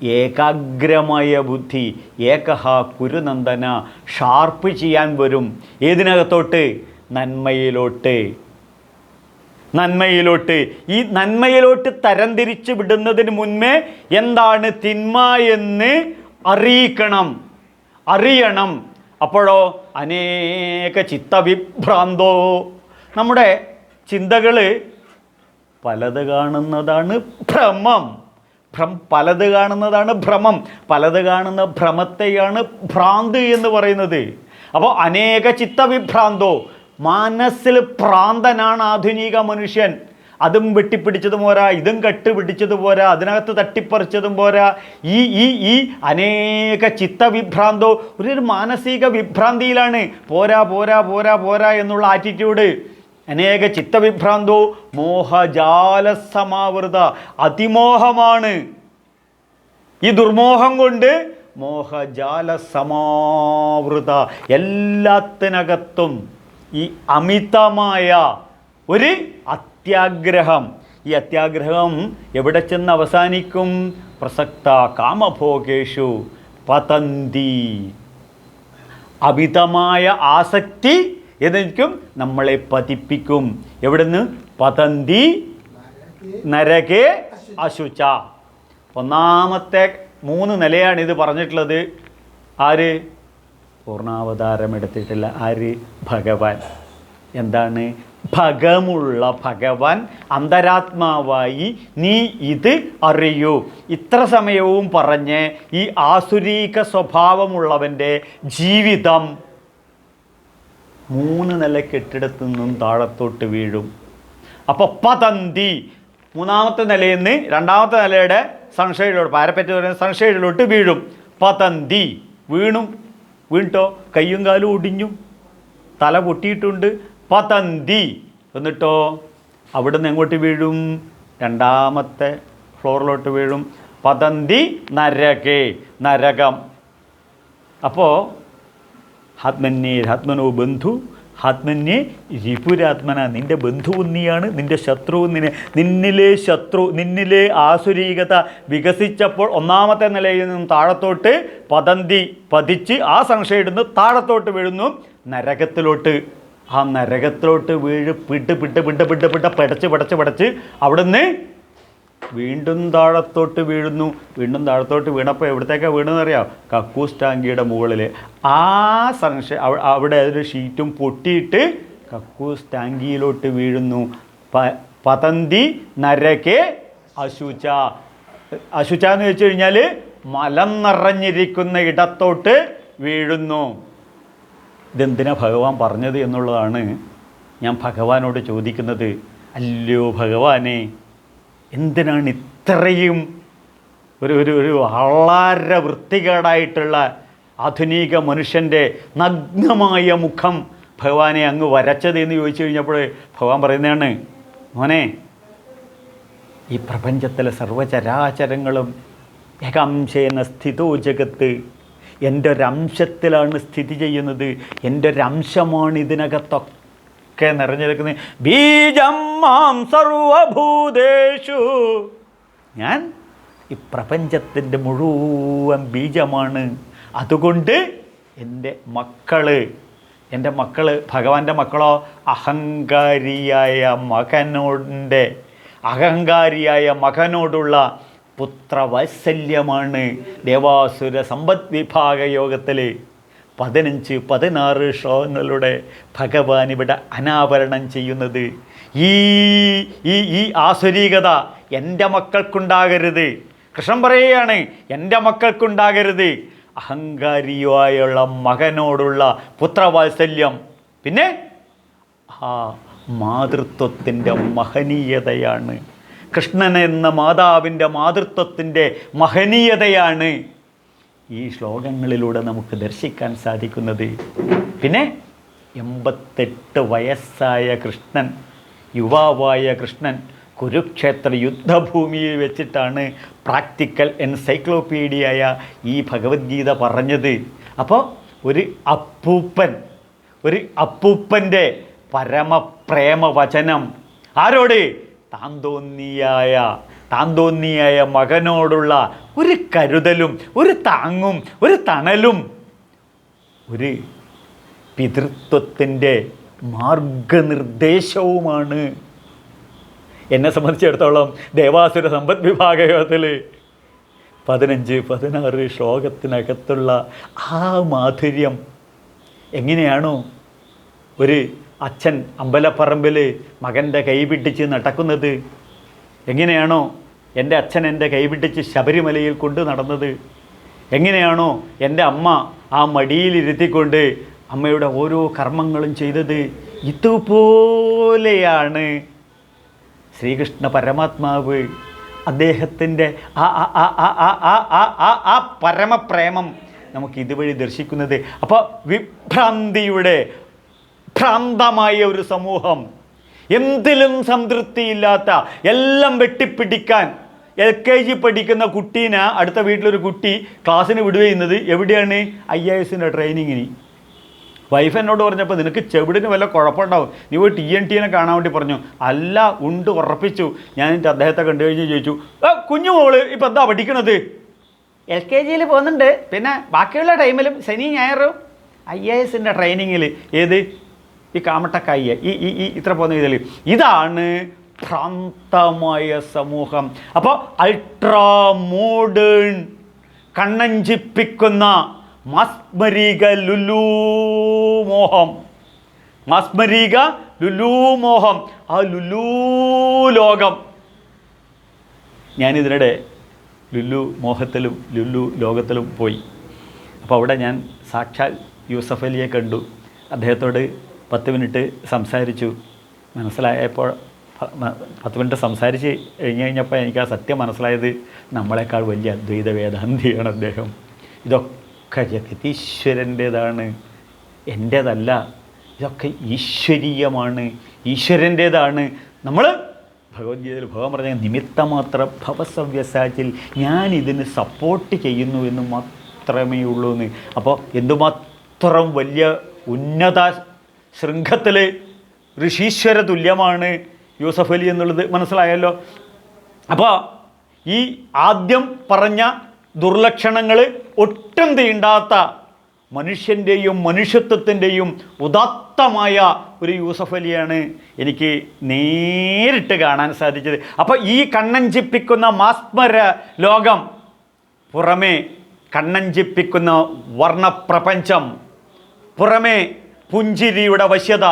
ഏകാഗ്രമായ ബുദ്ധി, ഏകഹ കുരുനന്ദന. ഷാർപ്പ് ചെയ്യാൻ വരും. ഏതിനകത്തോട്ട്? നന്മയിലോട്ട്. നന്മയിലോട്ട്. ഈ നന്മയിലോട്ട് തരംതിരിച്ച് വിടുന്നതിന് മുൻപേ എന്താണ് തിന്മ എന്ന് അറിയണം. അപ്പോഴോ അനേക ചിത്തവിഭ്രാന്തോ. നമ്മുടെ ചിന്തകൾ പലത് കാണുന്നതാണ് ഭ്രമം. പലത് കാണുന്നതാണ് ഭ്രമം. പലത് കാണുന്ന ഭ്രമത്തെയാണ് ഭ്രാന്ത് എന്ന് പറയുന്നത്. അപ്പോൾ അനേക ചിത്തവിഭ്രാന്തോ. മനസ്സിൽ ഭ്രാന്തനാണ് ആധുനിക മനുഷ്യൻ. അതും വെട്ടിപ്പിടിച്ചതും പോരാ, ഇതും കെട്ടുപിടിച്ചതും പോരാ, അതിനകത്ത് തട്ടിപ്പറിച്ചതും പോരാ. ഈ അനേക ചിത്തവിഭ്രാന്തോ. ഒരു മാനസിക വിഭ്രാന്തിയിലാണ്. പോരാ പോരാ പോരാ പോരാ എന്നുള്ള ആറ്റിറ്റ്യൂഡ്. അനേക ചിത്തവിഭ്രാന്തോ മോഹജാലസമാവൃത. അതിമോഹമാണ്. ഈ ദുർമോഹം കൊണ്ട് മോഹജാലസമാവൃത. എല്ലാത്തിനകത്തും ഈ അമിതമായ ഒരു അത്യാഗ്രഹം. ഈ അത്യാഗ്രഹം എവിടെ ചെന്ന് അവസാനിക്കും? പ്രസക്ത കാമഭോഗേഷു പതന്തി. അമിതമായ ആസക്തി എന്നിരിക്കും നമ്മളെ പതിപ്പിക്കും. എവിടുന്ന്? പതന്തി നരകേ അശുച. ഒന്നാമത്തെ 3 നിലയാണ് ഇത് പറഞ്ഞിട്ടുള്ളത്. ആര്? പൂർണ്ണാവതാരം എടുത്തിട്ടില്ല. ആര്? ഭഗവാൻ. എന്താണ്? ഭഗമുള്ള ഭഗവാൻ അന്തരാത്മാവായി നീ ഇത് അറിയൂ. ഇത്ര സമയവും പറഞ്ഞ് ഈ ആസുരീക സ്വഭാവമുള്ളവൻ്റെ ജീവിതം 3 നില കെട്ടിടത്തു നിന്നും താഴത്തോട്ട് വീഴും. അപ്പോൾ പതന്തി. 3ാമത്തെ നിലയിൽ നിന്ന് 2ാമത്തെ നിലയുടെ സൺഷെയ്ഡിലോട്ട്, പാരപ്പറ്റ് പറയുന്ന സൺഷെയ്ഡിലോട്ട് വീഴും. പതന്തി. വീണിട്ടോ കയ്യും കാലും ഒടിഞ്ഞു, തല പൊട്ടിയിട്ടുണ്ട്. പതന്തി. എന്നിട്ടോ അവിടെ നിന്ന് എങ്ങോട്ട് വീഴും? 2ാമത്തെ ഫ്ലോറിലോട്ട് വീഴും. പതന്തി നരകേ. നരകം. അപ്പോൾ ആത്മനോ ബന്ധു ആത്മന്യേ രിപുരാത്മന. നിൻ്റെ ബന്ധുവും നീയാണ്, നിൻ്റെ ശത്രുവും നിന്നിലെ ആസുരീകത വികസിച്ചപ്പോൾ 1ാമത്തെ നിലയിൽ നിന്നും താഴത്തോട്ട് പതിച്ച് ആ സംശയം നിന്ന് താഴത്തോട്ട് വീഴുന്നു നരകത്തിലോട്ട്. ആ നരകത്തിലോട്ട് പടച്ച് അവിടുന്ന് വീണ്ടും താഴത്തോട്ട് വീഴുന്നു. വീണ്ടും താഴത്തോട്ട് വീണപ്പോൾ എവിടത്തേക്കാണ് വീണെന്നറിയാം? കക്കൂസ് ടാങ്കിയുടെ മുകളിൽ. ആ സംശയം അവിടെ ഒരു ഷീറ്റും പൊട്ടിയിട്ട് കക്കൂസ് ടാങ്കിയിലോട്ട് വീഴുന്നു. പതന്തി നരകേ അശുച. അശുച എന്ന് വെച്ച് കഴിഞ്ഞാൽ മലം നിറഞ്ഞിരിക്കുന്ന ഇടത്തോട്ട് വീഴുന്നു. ഇതെന്തിനാ ഭഗവാൻ പറഞ്ഞത് എന്നുള്ളതാണ് ഞാൻ ഭഗവാനോട് ചോദിക്കുന്നത്. അല്ലയോ ഭഗവാനെ, എന്തിനാണ് ഇത്രയും ഒരു വളരെ വൃത്തികേടായിട്ടുള്ള ആധുനിക മനുഷ്യൻ്റെ നഗ്നമായ മുഖം ഭഗവാനെ അങ്ങ് വരച്ചത് എന്ന് ചോദിച്ചു കഴിഞ്ഞപ്പോൾ ഭഗവാൻ പറയുന്നതാണ്, മോനെ, ഈ പ്രപഞ്ചത്തിലെ സർവചരാചരങ്ങളും ഏകാംശേന സ്ഥിതോ ജഗത്ത്, എൻ്റെ ഒരംശത്തിലാണ് സ്ഥിതി ചെയ്യുന്നത്. എൻ്റെ ഒരംശമാണ് ഇതിനകത്തൊക്കെ നിറഞ്ഞിരിക്കുന്നത്. ബീജം മാം സർവഭൂതേഷു. ഞാൻ ഈ പ്രപഞ്ചത്തിൻ്റെ മുഴുവൻ ബീജമാണ്. അതുകൊണ്ട് എൻ്റെ മക്കൾ ഭഗവാന്റെ മക്കളോ അഹങ്കാരിയായ മകനോടുള്ള പുത്രവാത്സല്യമാണ് ദേവാസുര സമ്പദ് വിഭാഗ യോഗത്തിൽ 15-16 ശ്ലോകങ്ങളുടെ ഭഗവാൻ ഇവിടെ അനാവരണം ചെയ്യുന്നത്. ഈ ആസുരീകത എൻ്റെ മക്കൾക്കുണ്ടാകരുത്. കൃഷ്ണൻ പറയുകയാണ്, എൻ്റെ മക്കൾക്കുണ്ടാകരുത്. അഹങ്കാരിയായുള്ള മകനോടുള്ള പുത്രവാത്സല്യം പിന്നെ ആ മാതൃത്വത്തിൻ്റെ മഹനീയതയാണ്. കൃഷ്ണൻ എന്ന മാതാവിൻ്റെ മാതൃത്വത്തിൻ്റെ മഹനീയതയാണ് ഈ ശ്ലോകങ്ങളിലൂടെ നമുക്ക് ദർശിക്കാൻ സാധിക്കുന്നത്. പിന്നെ 88 വയസ്സായ കൃഷ്ണൻ, യുവാവായ കൃഷ്ണൻ കുരുക്ഷേത്ര യുദ്ധഭൂമിയിൽ വെച്ചിട്ടാണ് പ്രാക്ടിക്കൽ എൻസൈക്ലോപീഡിയയായ ഈ ഭഗവത്ഗീത പറഞ്ഞത്. അപ്പോൾ ഒരു അപ്പൂപ്പൻ്റെ പരമപ്രേമവചനം ആരോട്? താന്തോന്നിയായ മകനോടുള്ള ഒരു കരുതലും ഒരു താങ്ങും ഒരു തണലും ഒരു പിതൃത്വത്തിൻ്റെ മാർഗനിർദ്ദേശവുമാണ്. എന്നെ സംബന്ധിച്ചിടത്തോളം ദേവാസുര സമ്പദ് വിഭാഗത്തിൽ 15-16 ശ്ലോകത്തിനകത്തുള്ള ആ മാധുര്യം എങ്ങനെയാണോ ഒരു അച്ഛൻ അമ്പലപ്പറമ്പിൽ മകൻ്റെ കൈ പിടിച്ച് നടക്കുന്നത്, എങ്ങനെയാണോ എൻ്റെ അച്ഛൻ എൻ്റെ കൈ പിടിച്ച് ശബരിമലയിൽ കൊണ്ട് നടന്നത്, എങ്ങനെയാണോ എൻ്റെ അമ്മ ആ മടിയിലിരുത്തിക്കൊണ്ട് അമ്മയുടെ ഓരോ കർമ്മങ്ങളും ചെയ്തത്, ഇതുപോലെയാണ് ശ്രീകൃഷ്ണ പരമാത്മാവ്. അദ്ദേഹത്തിൻ്റെ ആ പരമപ്രേമം നമുക്ക് ഇതുവഴി ദർശിക്കുന്നത്. അപ്പോൾ ഭ്രാന്തമായ ഒരു സമൂഹം, എന്തിലും സംതൃപ്തിയില്ലാത്ത, എല്ലാം വെട്ടിപ്പിടിക്കാൻ LKG പഠിക്കുന്ന കുട്ടീനെ അടുത്ത വീട്ടിലൊരു കുട്ടി ക്ലാസ്സിന് വിടുക ചെയ്യുന്നത് എവിടെയാണ്? IAS ട്രെയിനിങ്ങിന്. വൈഫ് എന്നോട് പറഞ്ഞപ്പോൾ നിനക്ക് ചെവിടിന് വല്ല കുഴപ്പമുണ്ടാവും, നീ പോയി TNTനെ കാണാൻ വേണ്ടി പറഞ്ഞു. അല്ല, ഉറപ്പിച്ചു. ഞാൻ എന്നിട്ട് അദ്ദേഹത്തെ കണ്ടു കഴിഞ്ഞ് ചോദിച്ചു, കുഞ്ഞു മോള് ഇപ്പം എന്താ പഠിക്കണത്? LKG പോകുന്നുണ്ട്, പിന്നെ ബാക്കിയുള്ള ടൈമിലും ശനി ഞായറും IAS ട്രെയിനിങ്ങിൽ. ഏത്? ഈ കാമട്ടക്കായ ഈ ഇത്ര പോകുന്ന ഇതിൽ. ഇതാണ് ഭ്രാന്തമായ സമൂഹം. അപ്പോൾ അൾട്രാ മോഡേൺ, കണ്ണഞ്ചിപ്പിക്കുന്ന മാസ്മരിക ലുലു മോഹം, ആ ലുലു ലോകം. ഞാനിതിനിടെ ലുലു മോഹത്തിലും ലുലു ലോകത്തിലും പോയി. അപ്പോൾ അവിടെ ഞാൻ സാക്ഷാൽ യൂസഫ് അലിയെ കണ്ടു. അദ്ദേഹത്തോട് 10 മിനിറ്റ് സംസാരിച്ചു. മനസ്സിലായപ്പോൾ 10 മിനിറ്റ് സംസാരിച്ച് കഴിഞ്ഞപ്പോൾ എനിക്ക് ആ സത്യം മനസ്സിലായത്, നമ്മളെക്കാൾ വലിയ അദ്വൈത വേദാന്തിയാണ് അദ്ദേഹം. ഇതൊക്കെ ജഗതീശ്വരൻ്റേതാണ്, എൻ്റേതല്ല. ഇതൊക്കെ ഈശ്വരീയമാണ്, ഈശ്വരൻ്റേതാണ്. നമ്മൾ ഭഗവത്ഗീതയിൽ ഭഗവാൻ പറഞ്ഞ നിമിത്തമാത്ര ഭവസവ്യസാച്ചിൽ, ഞാൻ ഇതിന് സപ്പോർട്ട് ചെയ്യുന്നു എന്ന് മാത്രമേ ഉള്ളൂ എന്ന്. അപ്പോൾ എന്തുമാത്രം വലിയ ഉന്നത ശൃംഖത്തിൽ ഋഷീശ്വര തുല്യമാണ് യൂസഫ് അലി എന്നുള്ളത് മനസ്സിലായല്ലോ. അപ്പോൾ ഈ ആദ്യം പറഞ്ഞ ദുർലക്ഷണങ്ങൾ ഒട്ടും തീണ്ടാത്ത മനുഷ്യൻ്റെയും മനുഷ്യത്വത്തിൻ്റെയും ഉദാത്തമായ ഒരു യൂസഫ് അലിയാണ് എനിക്ക് നേരിട്ട് കാണാൻ സാധിച്ചത്. അപ്പോൾ ഈ കണ്ണഞ്ചിപ്പിക്കുന്ന മാസ്മര ലോകം, പുറമേ കണ്ണഞ്ചിപ്പിക്കുന്ന വർണ്ണപ്രപഞ്ചം, പുറമേ പുഞ്ചിരിയുടെ വശ്യത,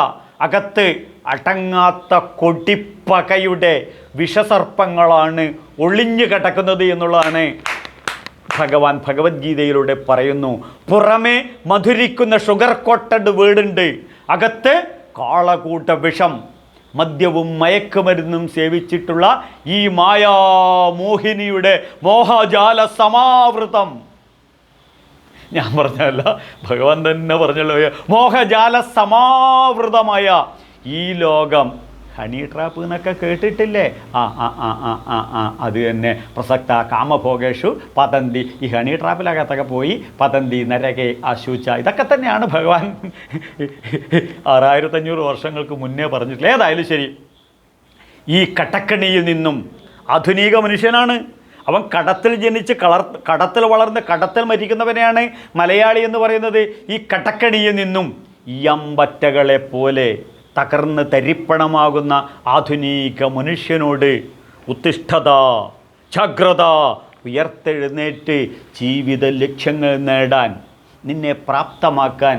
അകത്ത് അടങ്ങാത്ത കൊടിപ്പകയുടെ വിഷസർപ്പങ്ങളാണ് ഒളിഞ്ഞു കിടക്കുന്നത് എന്നുള്ളതാണ് ഭഗവാൻ ഭഗവത്ഗീതയിലൂടെ പറയുന്നു. പുറമേ മധുരിക്കുന്ന ഷുഗർ കോട്ടഡ് വീടുണ്ട്, അകത്ത് കാളകൂട്ട വിഷം, മദ്യവും മയക്കുമരുന്നും സേവിച്ചിട്ടുള്ള ഈ മായാമോഹിനിയുടെ മോഹജാല സമാവൃതം. ഞാൻ പറഞ്ഞല്ല, ഭഗവാൻ തന്നെ പറഞ്ഞല്ലോ, മോഹജാല സമാവൃതമായ ഈ ലോകം. ഹണി ട്രാപ്പ് എന്നൊക്കെ കേട്ടിട്ടില്ലേ? അത് തന്നെ പ്രസക്ത കാമഭോഗേഷു പതന്തി. ഈ ഹണി ട്രാപ്പിലകത്തൊക്കെ പോയി പതന്തി നരകെ ആശൂച്ച, ഇതൊക്കെ തന്നെയാണ് ഭഗവാൻ 6500 വർഷങ്ങൾക്ക് മുന്നേ പറഞ്ഞിട്ടില്ല. ഏതായാലും ശരി, ഈ കട്ടക്കണിയിൽ നിന്നും ആധുനിക മനുഷ്യനാണ് അവൻ. കടത്തിൽ ജനിച്ച് കടത്തിൽ വളർന്ന് കടത്തിൽ മരിക്കുന്നവനെയാണ് മലയാളി എന്ന് പറയുന്നത്. ഈ കട്ടക്കണിയിൽ നിന്നും അമ്പറ്റകളെ പോലെ തകർന്ന് തരിപ്പണമാകുന്ന ആധുനിക മനുഷ്യനോട് ഉത്തിഷ്ഠത, ജാഗ്രത, ഉയർത്തെഴുന്നേറ്റ് ജീവിത ലക്ഷ്യങ്ങൾ നേടാൻ, നിന്നെ പ്രാപ്തമാക്കാൻ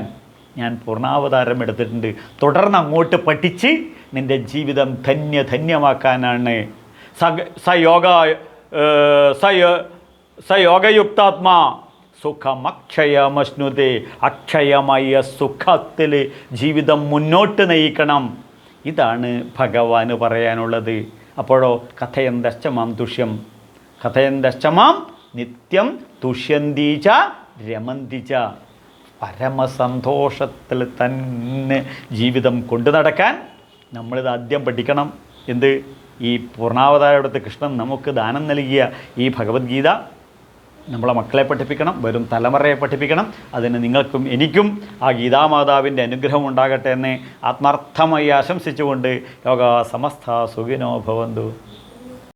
ഞാൻ പൂർണ്ണാവതാരം എടുത്തിട്ടുണ്ട്. തുടർന്ന് അങ്ങോട്ട് പഠിച്ച് നിൻ്റെ ജീവിതം ധന്യമാക്കാനാണ്. സയോഗയുക്താത്മാ സുഖമക്ഷയമശ്നുതേ. അക്ഷയമായ സുഖത്തിൽ ജീവിതം മുന്നോട്ട് നയിക്കണം. ഇതാണ് ഭഗവാന് പറയാനുള്ളത്. അപ്പോഴോ കഥയന്തശ്ച മാം തുഷ്യം, കഥയന്തശ്ച മാം നിത്യം തുഷ്യന്തീച്ച രമന്തിച്ച. പരമസന്തോഷത്തിൽ തന്നെ ജീവിതം കൊണ്ടു നടക്കാൻ നമ്മളിത് ആദ്യം പഠിക്കണം. എന്ത്? ഈ പൂർണ്ണാവതാരമെടുത്ത് കൃഷ്ണൻ നമുക്ക് ദാനം നൽകിയ ഈ ഭഗവത്ഗീത നമ്മളെ മക്കളെ പഠിപ്പിക്കണം, വരും തലമുറയെ പഠിപ്പിക്കണം. അതിന് നിങ്ങൾക്കും എനിക്കും ആ ഗീതാമാതാവിൻ്റെ അനുഗ്രഹം ഉണ്ടാകട്ടെ എന്ന് ആത്മാർത്ഥമായി ആശംസിച്ചുകൊണ്ട് ലോകാ സമസ്ത സുഖിനോ ഭവന്തു.